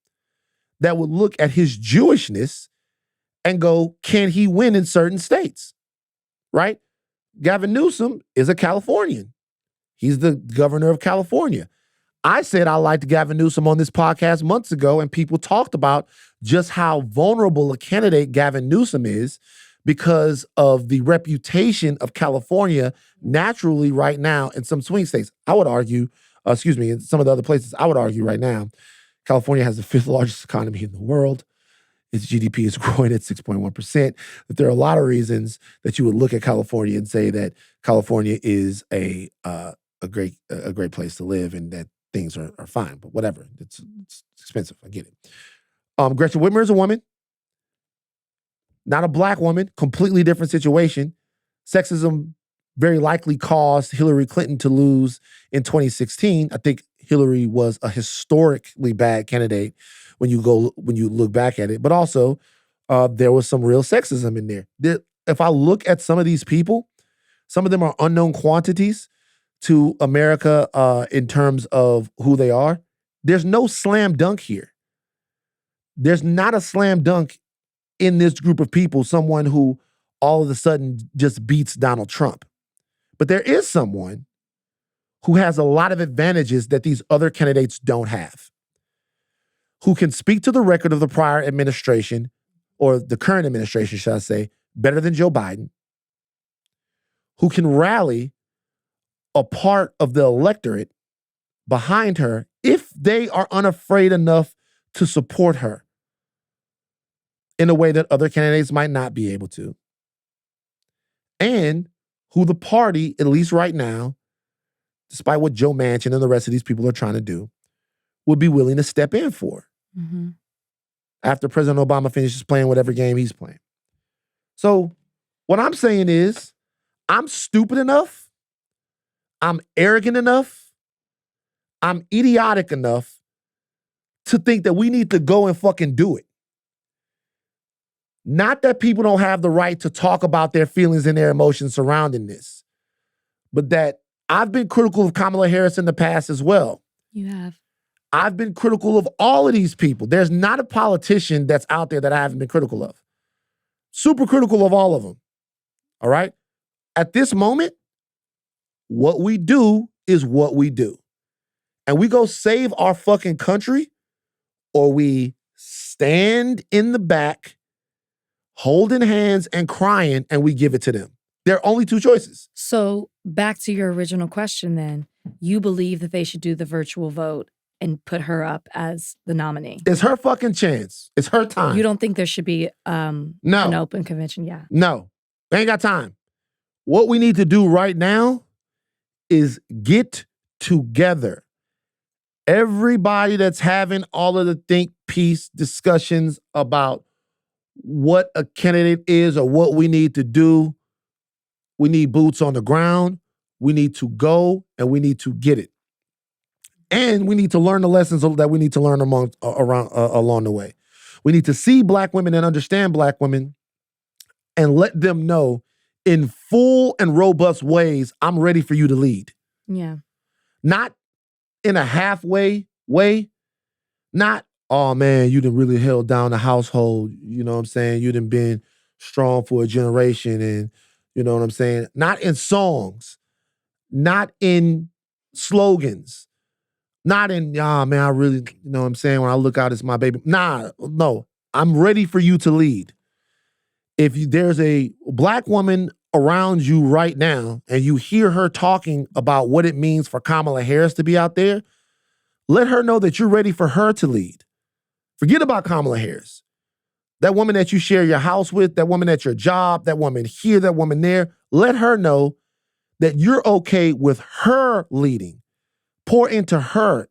that would look at his Jewishness and go, can he win in certain states? Right? Gavin Newsom is a Californian. He's the governor of California. I said I liked Gavin Newsom on this podcast months ago, and people talked about just how vulnerable a candidate Gavin Newsom is because of the reputation of California naturally right now in some swing states. I would argue, in some of the other places, I would argue right now, California has the 5th largest economy in the world. Its GDP is growing at 6.1%. That there are a lot of reasons that you would look at California and say that California is a great place to live and that things are fine. But whatever, it's expensive. I get it. Gretchen Whitmer is a woman, not a Black woman. Completely different situation. Sexism very likely caused Hillary Clinton to lose in 2016. I think Hillary was a historically bad candidate when you look back at it. But also, there was some real sexism in there. If I look at some of these people, some of them are unknown quantities to America in terms of who they are. There's no slam dunk here. There's not a slam dunk in this group of people, someone who all of a sudden just beats Donald Trump. But there is someone who has a lot of advantages that these other candidates don't have, who can speak to the record of the prior administration, or the current administration, should I say, better than Joe Biden, who can rally a part of the electorate behind her if they are unafraid enough to support her in a way that other candidates might not be able to. And who the party, at least right now, despite what Joe Manchin and the rest of these people are trying to do, would be willing to step in for. Mm-hmm. After President Obama finishes playing whatever game he's playing. So what I'm saying is, I'm stupid enough, I'm arrogant enough, I'm idiotic enough to think that we need to go and fucking do it. Not that people don't have the right to talk about their feelings and their emotions surrounding this, but that I've been critical of Kamala Harris in the past as well. You have. I've been critical of all of these people. There's not a politician that's out there that I haven't been critical of. Super critical of all of them. All right? At this moment, what we do is what we do. And we go save our fucking country, or we stand in the back, holding hands and crying, and we give it to them. There are only two choices. So back to your original question then. You believe that they should do the virtual vote and put her up as the nominee. It's her fucking chance. It's her time. You don't think there should be an open convention? Yeah. No. They ain't got time. What we need to do right now is get together. Everybody that's having all of the think piece discussions about what a candidate is or what we need to do, we need boots on the ground. We need to go and we need to get it. And we need to learn the lessons that we need to learn along the way. We need to see Black women and understand Black women and let them know in full and robust ways, I'm ready for you to lead. Yeah. Not in a halfway way. Not, oh man, you done really held down the household. You know what I'm saying? You done been strong for a generation and you know what I'm saying? Not in songs. Not in slogans. Not in, man, I really, you know what I'm saying? When I look out, it's my baby. No. I'm ready for you to lead. If there's a Black woman around you right now and you hear her talking about what it means for Kamala Harris to be out there, let her know that you're ready for her to lead. Forget about Kamala Harris. That woman that you share your house with, that woman at your job, that woman here, that woman there, let her know that you're okay with her leading. Pour into her.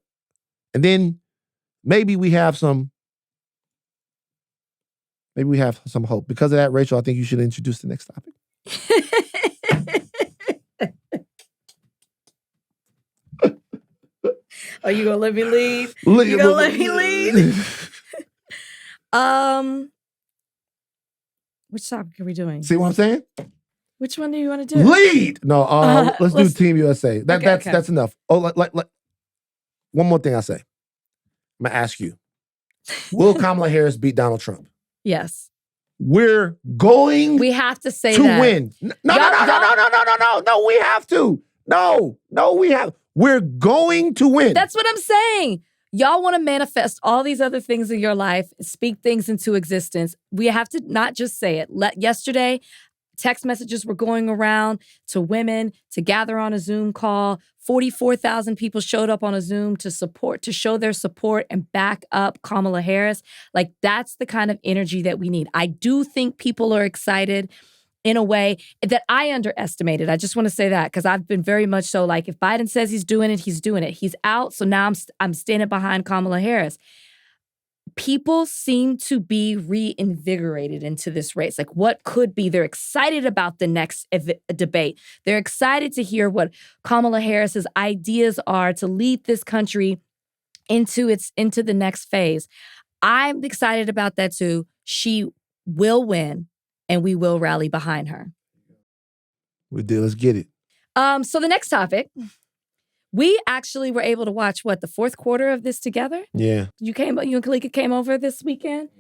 And then maybe we have some hope. Because of that, Rachel, I think you should introduce the next topic. Are you gonna let me lead? You gonna let me lead? Which topic are we doing? See what I'm saying? Which one do you want to do? Lead. No, let's do Team USA. That's enough. Oh, like one more thing I say. I'm gonna ask you: will Kamala Harris beat Donald Trump? Yes. We're going. We have to say to that. win. No. We have to. No. We have. We're going to win. That's what I'm saying. Y'all want to manifest all these other things in your life, speak things into existence. We have to not just say it. Yesterday, text messages were going around to women to gather on a Zoom call. 44,000 people showed up on a Zoom to show their support and back up Kamala Harris. Like, that's the kind of energy that we need. I do think people are excited in a way that I underestimated. I just want to say that because I've been very much so like, if Biden says he's doing it, he's doing it. He's out. So now I'm standing behind Kamala Harris. People seem to be reinvigorated into this race. Like, what could be? They're excited about the next debate. They're excited to hear what Kamala Harris's ideas are to lead this country into the next phase. I'm excited about that too. She will win, and we will rally behind her. We did. Let's get it. So the next topic. We actually were able to watch, the fourth quarter of this together? Yeah. You and Kalika came over this weekend?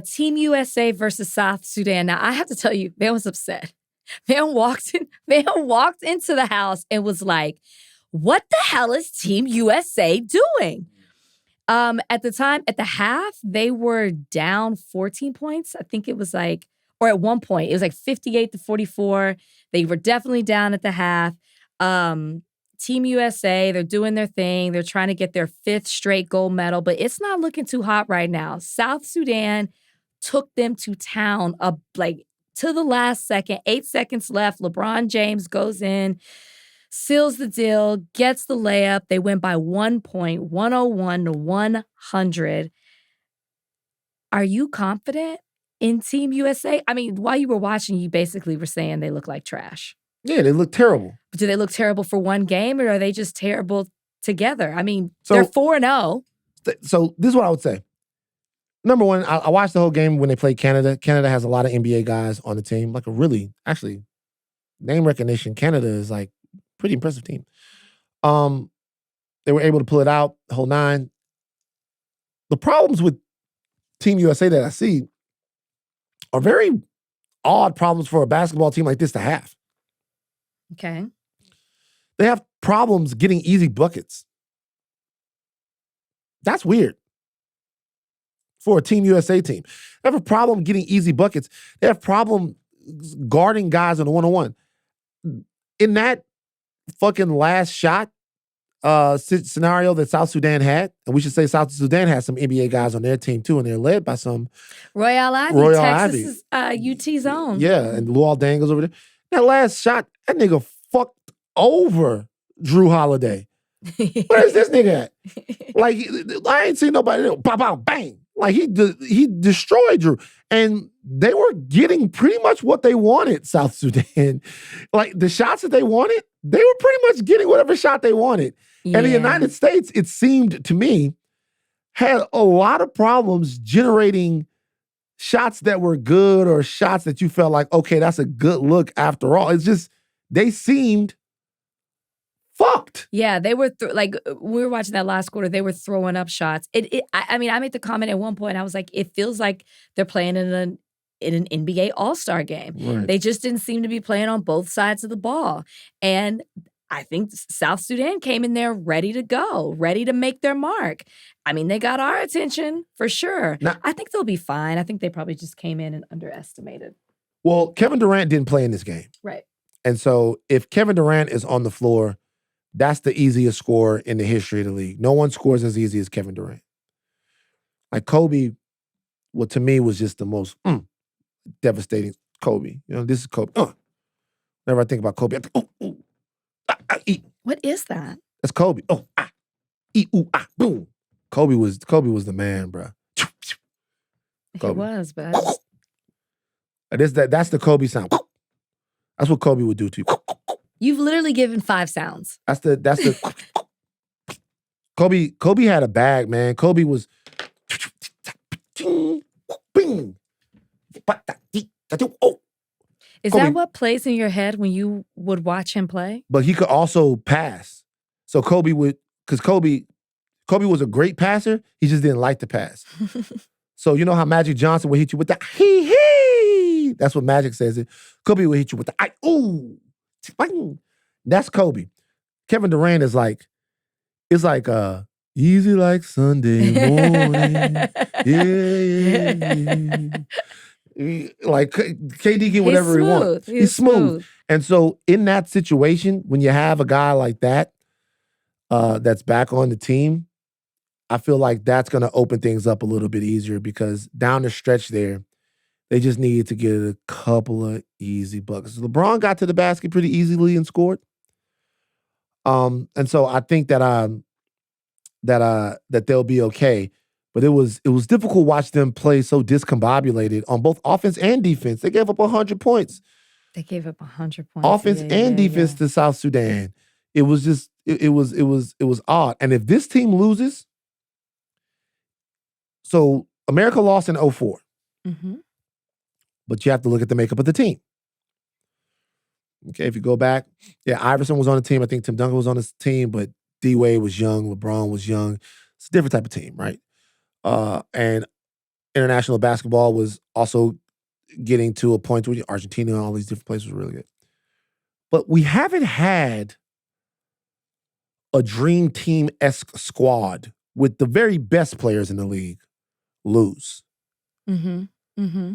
Team USA versus South Sudan. Now, I have to tell you, Van was upset. Van walked into the house and was like, what the hell is Team USA doing? At the half, they were down 14 points. I think it was or at one point, it was 58-44. They were definitely down at the half. Team USA, they're doing their thing. They're trying to get their 5th straight gold medal, but it's not looking too hot right now. South Sudan took them to town to the last second. 8 seconds left. LeBron James goes in, seals the deal, gets the layup. They win by 1 point, 101-100. Are you confident in Team USA? I mean, while you were watching, you basically were saying they look like trash. Yeah, they look terrible. Do they look terrible for one game, or are they just terrible together? I mean, they're 4-0. So this is what I would say. Number one, I watched the whole game when they played Canada. Canada has a lot of NBA guys on the team. Actually, name recognition, Canada is pretty impressive team. They were able to pull it out, the whole 9. The problems with Team USA that I see are very odd problems for a basketball team like this to have. Okay. They have problems getting easy buckets. That's weird. for a Team USA team. They have a problem getting easy buckets. They have problem guarding guys on a one-on-one. In that fucking last shot scenario that South Sudan had, and we should say South Sudan has some NBA guys on their team too, and they're led by some Royale Ivy, Royale Texas UT's own. Yeah, and Luol Deng goes over there. That last shot, that nigga fucked over Drew Holiday. Where's this nigga at? Like, I ain't seen nobody pop out, bang. Like, he destroyed Drew. And they were getting pretty much what they wanted, South Sudan. Like, the shots that they wanted, they were pretty much getting whatever shot they wanted. Yeah. And the United States, it seemed to me, had a lot of problems generating shots that were good or shots that you felt like, okay, that's a good look after all. It's just, they seemed fucked. Yeah, they were like, we were watching that last quarter. They were throwing up shots. I mean, I made the comment at one point. I was like, it feels like they're playing in an NBA All-Star game. Right. They just didn't seem to be playing on both sides of the ball. And I think South Sudan came in there ready to go, ready to make their mark. I mean, they got our attention for sure. Now, I think they'll be fine. I think they probably just came in and underestimated. well, Kevin Durant didn't play in this game. Right. And so if Kevin Durant is on the floor, that's the easiest score in the history of the league. No one scores as easy as Kevin Durant. Like Kobe, well, to me, was just the most devastating Kobe. You know, this is Kobe. Whenever I think about Kobe, I think, eat. What is that? That's Kobe. Eat, boom. Kobe was the man, bro. It was, but That's the Kobe sound. That's what Kobe would do to you. You've literally given 5 sounds. That's the Kobe had a bag, man. Kobe was bing. Is Kobe. that what plays in your head when you would watch him play? But he could also pass. So Kobe was a great passer. He just didn't like to pass. So you know how Magic Johnson would hit you with the hee. That's what Magic says. Kobe would hit you with the ooh. That's Kobe. Kevin Durant is like, it's like easy like Sunday morning. Yeah. Like KD can whatever he wants. He's smooth. And so in that situation, when you have a guy like that, that's back on the team, I feel like that's going to open things up a little bit easier because down the stretch there, they just needed to get a couple of easy buckets. LeBron got to the basket pretty easily and scored. And so I think that they'll be okay. But it was difficult to watch them play so discombobulated on both offense and defense. They gave up 100 points. They gave up 100 points. Offense and defense to South Sudan. It was just it was odd. And if this team loses, so America lost in 2004. Mm-hmm. But you have to look at the makeup of the team. Okay, if you go back, Iverson was on the team. I think Tim Duncan was on his team, but D-Wade was young, LeBron was young. It's a different type of team, right? And international basketball was also getting to a point where Argentina and all these different places were really good. But we haven't had a dream team-esque squad with the very best players in the league lose. Mm-hmm. Mm-hmm.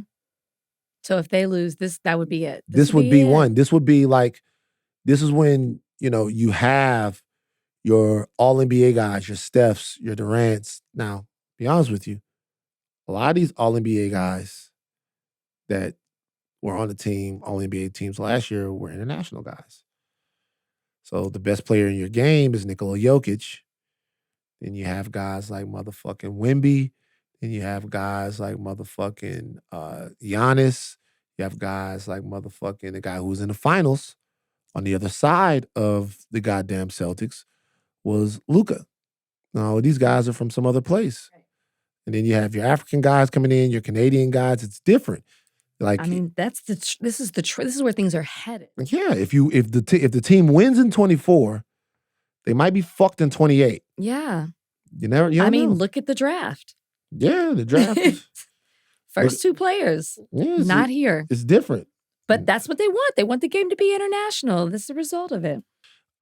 So if they lose, that would be it. This would be one. This would be like, this is when, you have your all-NBA guys, your Stephs, your Durants. Now, be honest with you, a lot of these all-NBA guys that were on the team, all-NBA teams last year were international guys. So the best player in your game is Nikola Jokic. Then you have guys like motherfucking Wemby. Then you have guys like motherfucking Giannis. You have guys like motherfucking the guy who was in the finals on the other side of the goddamn Celtics was Luka. Now, these guys are from some other place. And then you have your African guys coming in, your Canadian guys. It's different. Like, I mean, this is where things are headed. Yeah, if the team wins in 24, they might be fucked in 28. Yeah. You never. You I mean, know. look at the draft. Yeah, the draft. First 2 players, not here. It's different. But that's what they want. They want the game to be international. This is the result of it.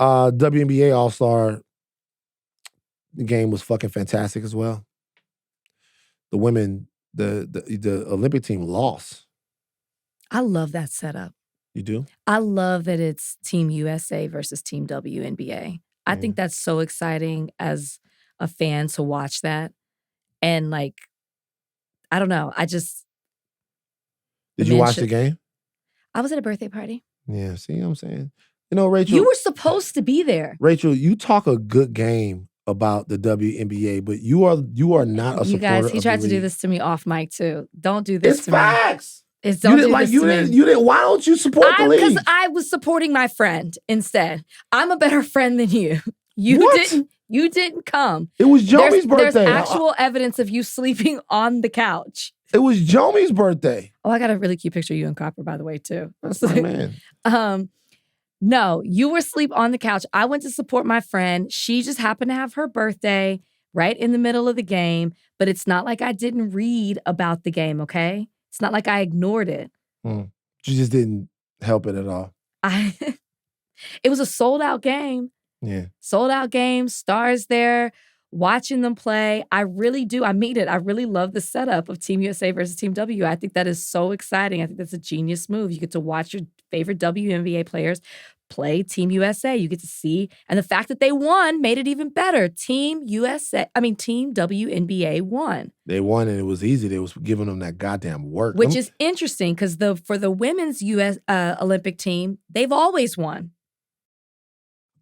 WNBA All-Star game was fucking fantastic as well. the women, the Olympic team lost. I love that setup. You do? I love that it's Team USA versus Team WNBA. I think that's so exciting as a fan to watch that. And like, I don't know. Did you watch the game? I was at a birthday party. Yeah, see what I'm saying? You know, Rachel. You were supposed to be there. Rachel, you talk a good game about the WNBA, but you are not a supporter. You guys, he of tried the to do league. this to me off mic too. Don't do this It's to me. facts. It's don't do this to me. You didn't. Why don't you support the league? Because I was supporting my friend instead. I'm a better friend than you. What? You didn't come. It was Jomi's birthday. There's actual evidence of you sleeping on the couch. It was Jomi's birthday. Oh, I got a really cute picture of you and Copper, by the way, too. That's my man. No, you were asleep on the couch. I went to support my friend. She just happened to have her birthday right in the middle of the game, but it's not like I didn't read about the game, okay? It's not like I ignored it. She just didn't help it at all. It was a sold-out game. Yeah. Sold-out game, stars there, watching them play. I really do. I mean it. I really love the setup of Team USA versus Team W. I think that is so exciting. I think that's a genius move. You get to watch your favorite WNBA players play Team USA. You get to see, and the fact that they won made it even better. Team WNBA won. They won, and it was easy. They was giving them that goddamn work. Which is interesting because for the women's US Olympic team, they've always won.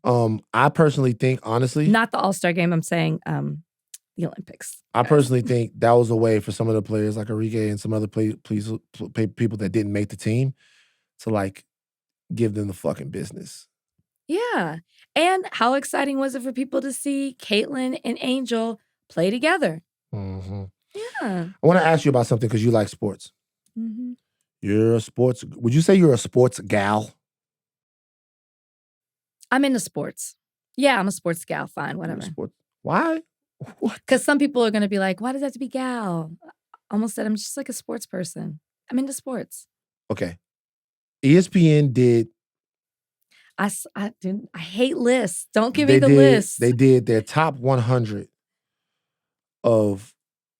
I personally think, honestly, not the All-Star game. I'm saying the Olympics. I personally think that was a way for some of the players like Enrique and some other people that didn't make the team to like give them the fucking business. Yeah. And how exciting was it for people to see Caitlin and Angel play together? Mm-hmm. Yeah. I want to ask you about something because you like sports. Mm-hmm. You're a sports. Would you say you're a sports gal? I'm into sports. Yeah, I'm a sports gal. Fine, whatever. Why? Because some people are going to be like, why does that have to be gal? Almost said I'm just like a sports person. I'm into sports. Okay. ESPN did. I hate lists. Don't give me the list. They did their top 100 of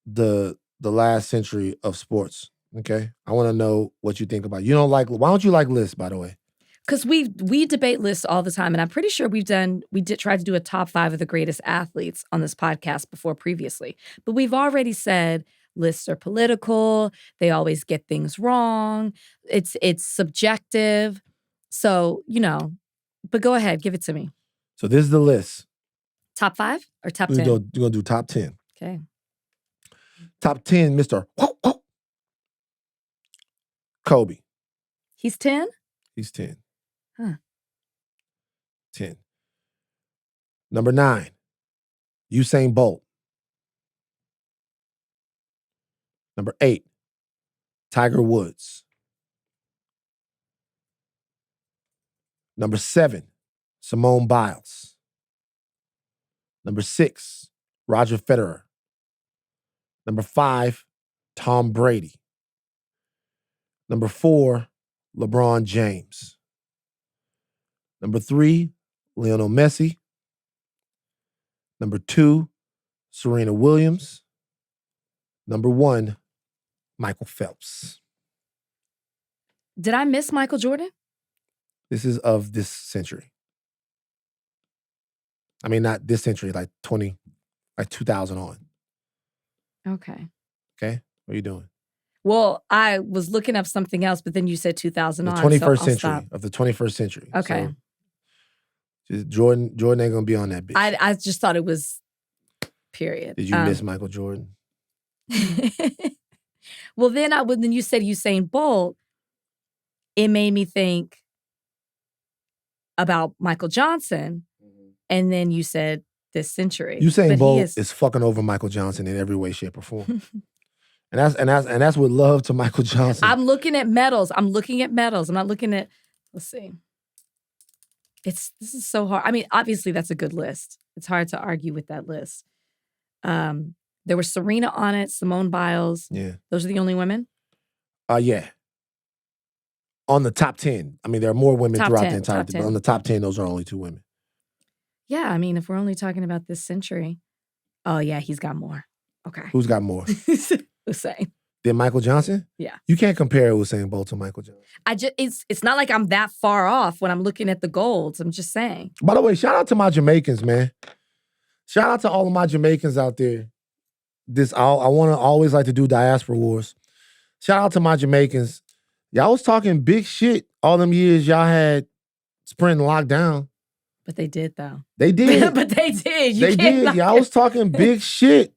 the last century of sports. Okay. I want to know what you think about it. You don't like. Why don't you like lists, by the way? Because we debate lists all the time, and I'm pretty sure we did try to do a top 5 of the greatest athletes on this podcast before previously. But we've already said lists are political. They always get things wrong. It's subjective. So, but go ahead, give it to me. So this is the list. Top 5 or top 10? You're gonna do top 10. Okay. Top 10, Mr. Kobe. He's 10? He's 10. Huh. 10. Number 9, Usain Bolt. Number 8, Tiger Woods. Number 7, Simone Biles. Number 6, Roger Federer. Number 5, Tom Brady. Number 4, LeBron James. Number 3, Lionel Messi. Number 2, Serena Williams. Number 1, Michael Phelps. Did I miss Michael Jordan? This is of this century. I mean, not this century, like 2000 on. Okay. Okay? What are you doing? Well, I was looking up something else, but then you said 2000 The on. 21st so century, of the 21st century. Okay. So, Jordan ain't gonna be on that bitch. I just thought it was period. Did you miss Michael Jordan? Well, then when you said Usain Bolt, it made me think about Michael Johnson, and then you said this century. Usain Bolt is fucking over Michael Johnson in every way, shape, or form. and that's with love to Michael Johnson. I'm looking at medals. I'm not looking at. Let's see. This is so hard. I mean, obviously that's a good list. It's hard to argue with that list. There was Serena on it, Simone Biles. Yeah. Those are the only women? Yeah. On the top 10. I mean, there are more women Top throughout 10, the entire top thing, 10. but on the top 10, those are only 2 women. Yeah, I mean, if we're only talking about this century. Oh, yeah, he's got more. Okay. Who's got more? Usain. Then Michael Johnson? Yeah. You can't compare Usain Bolt to Michael Johnson. It's not like I'm that far off when I'm looking at the golds. I'm just saying. By the way, shout out to my Jamaicans, man. Shout out to all of my Jamaicans out there. I want to always like to do diaspora wars. Shout out to my Jamaicans. Y'all was talking big shit all them years y'all had sprint lockdown. But they did, though. They did. But they did. They did. Y'all was talking big shit.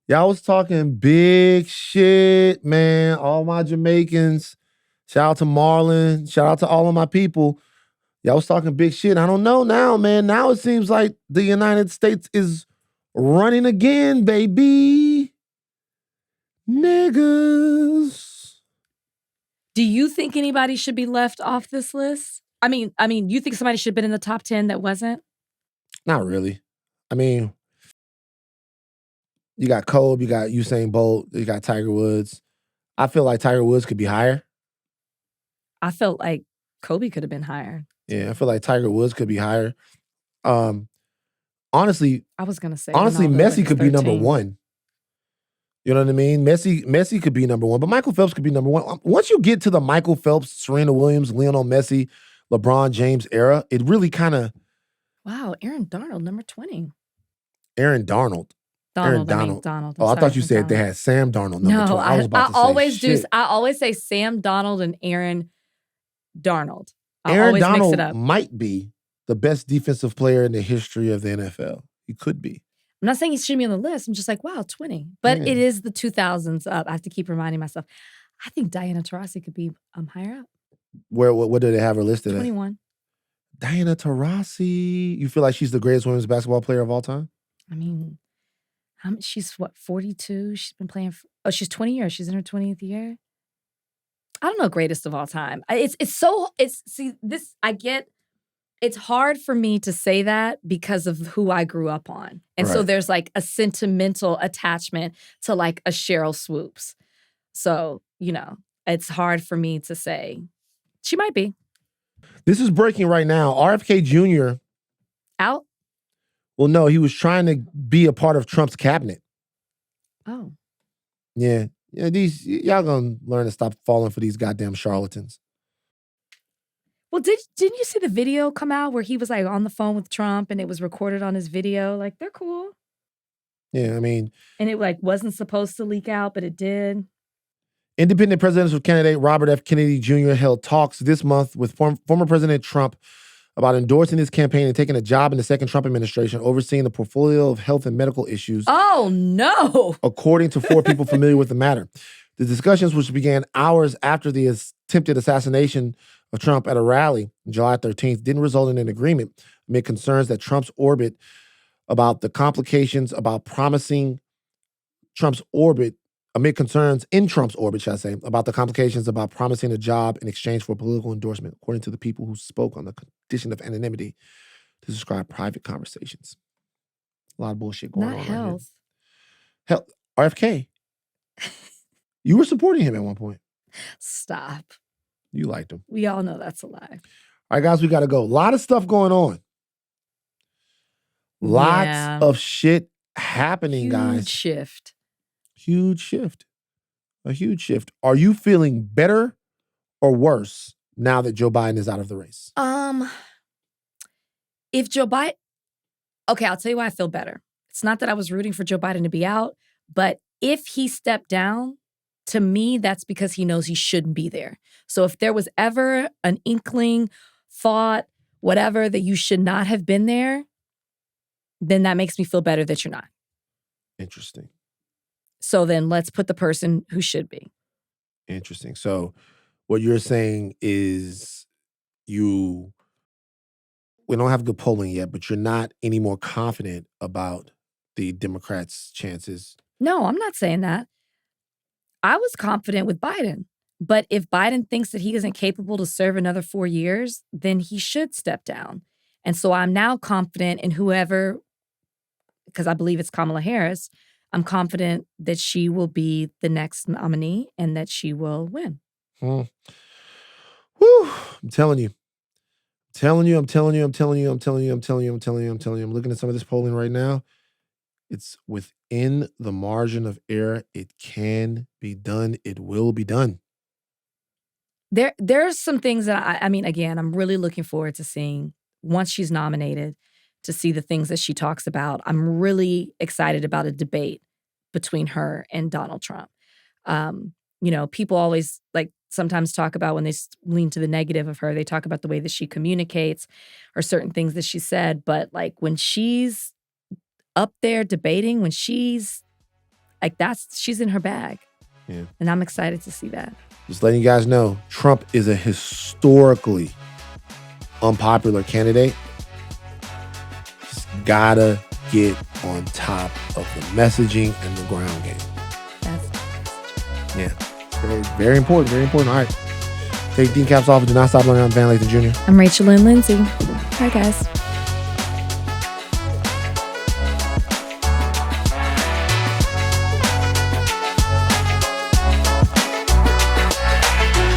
Y'all was talking big shit, man. All my Jamaicans. Shout out to Marlon. Shout out to all of my people. Y'all was talking big shit. I don't know now, man. Now it seems like the United States is running again, baby. Niggas. Do you think anybody should be left off this list? I mean, you think somebody should have been in the top 10 that wasn't? Not really. I mean, you got Kobe, you got Usain Bolt, you got Tiger Woods. I feel like Tiger Woods could be higher. I felt like Kobe could have been higher. Yeah, I feel like Tiger Woods could be higher. Honestly, I was gonna say honestly, Ronaldo, Messi like, could be number 13. one. You know what I mean? Messi could be number one, but Michael Phelps could be number one. Once you get to the Michael Phelps, Serena Williams, Lionel Messi, LeBron James era, it really kind of Wow, Aaron Darnold, number 20. Aaron Darnold. Aaron Donald. Donald. I'm Oh, I sorry, thought you from said they Donald. had Sam Darnold number No, 20. I was about to say always shit. I always say Sam Donald and Aaron Darnold. I Aaron always mix it Donald up. might be the best defensive player in the history of the NFL. He could be. I'm not saying he should be on the list. I'm just like, wow, 20. But Yeah. it is the 2000s up. I have to keep reminding myself. I think Diana Taurasi could be higher up. What do they have her listed at? 21. Diana Taurasi. You feel like she's the greatest women's basketball player of all time? I mean, she's what, 42? She's been playing. She's 20 years. She's in her 20th year. I don't know, greatest of all time. It's hard for me to say that because of who I grew up on. And so Right. there's like a sentimental attachment to like a Cheryl Swoops. So, it's hard for me to say. She might be This is breaking right now. RFK Jr. out. Well, no, he was trying to be a part of Trump's cabinet. Oh, Yeah. Yeah, y'all gonna learn to stop falling for these goddamn charlatans. well, didn't you see the video come out where he was like on the phone with Trump and it was recorded on his video? Like, they're cool. Yeah, I mean, And it like wasn't supposed to leak out, but it did. independent presidential candidate Robert F. Kennedy Jr. held talks this month with former President Trump about endorsing his campaign and taking a job in the second Trump administration, overseeing the portfolio of health and medical issues, Oh no. according to 4 people familiar with the matter. The discussions, which began hours after the attempted assassination of Trump at a rally on July 13th, didn't result in an agreement amid concerns that Trump's orbit about the complications about promising Trump's orbit, amid concerns in Trump's orbit, should I say, about the complications about promising a job in exchange for political endorsement, according to the people who spoke on the condition of anonymity to describe private conversations. A lot of bullshit going Not on right here. health. Hell, RFK. You were supporting him at one point. Stop. You liked him. We all know that's a lie. All right, guys, we got to go. A lot of stuff going on. Lots Yeah. of shit happening, Huge guys. shift. Huge shift. A huge shift. Are you feeling better or worse now that Joe Biden is out of the race? If Joe Biden, okay, I'll tell you why I feel better. It's not that I was rooting for Joe Biden to be out, but if he stepped down, to me, that's because he knows he shouldn't be there. So if there was ever an inkling, thought, whatever, that you should not have been there, then that makes me feel better that you're not. Interesting. So then let's put the person who should be. Interesting. So what you're saying is we don't have good polling yet, but you're not any more confident about the Democrats' chances. No, I'm not saying that. I was confident with Biden. But if Biden thinks that he isn't capable to serve another 4 years, then he should step down. And so I'm now confident in whoever, because I believe it's Kamala Harris, I'm confident that she will be the next nominee and that she will win. Whew. I'm telling you. I'm looking at some of this polling right now. It's within within the margin of error, it can be done. It will be done. There's some things that I mean, again, I'm really looking forward to seeing once she's nominated to see the things that she talks about. I'm really excited about a debate between her and Donald Trump. People always like sometimes talk about when they lean to the negative of her, they talk about the way that she communicates or certain things that she said. But like when she's up there debating, when she's like she's in her bag. Yeah. And I'm excited to see that. Just letting you guys know, Trump is a historically unpopular candidate. Just gotta get on top of the messaging and the ground game. Yeah. Very, very important. Very important. All right. Take Dean Caps off and do not stop learning. I'm Van Lathan Jr. I'm Rachel Lynn Lindsay. Hi, guys.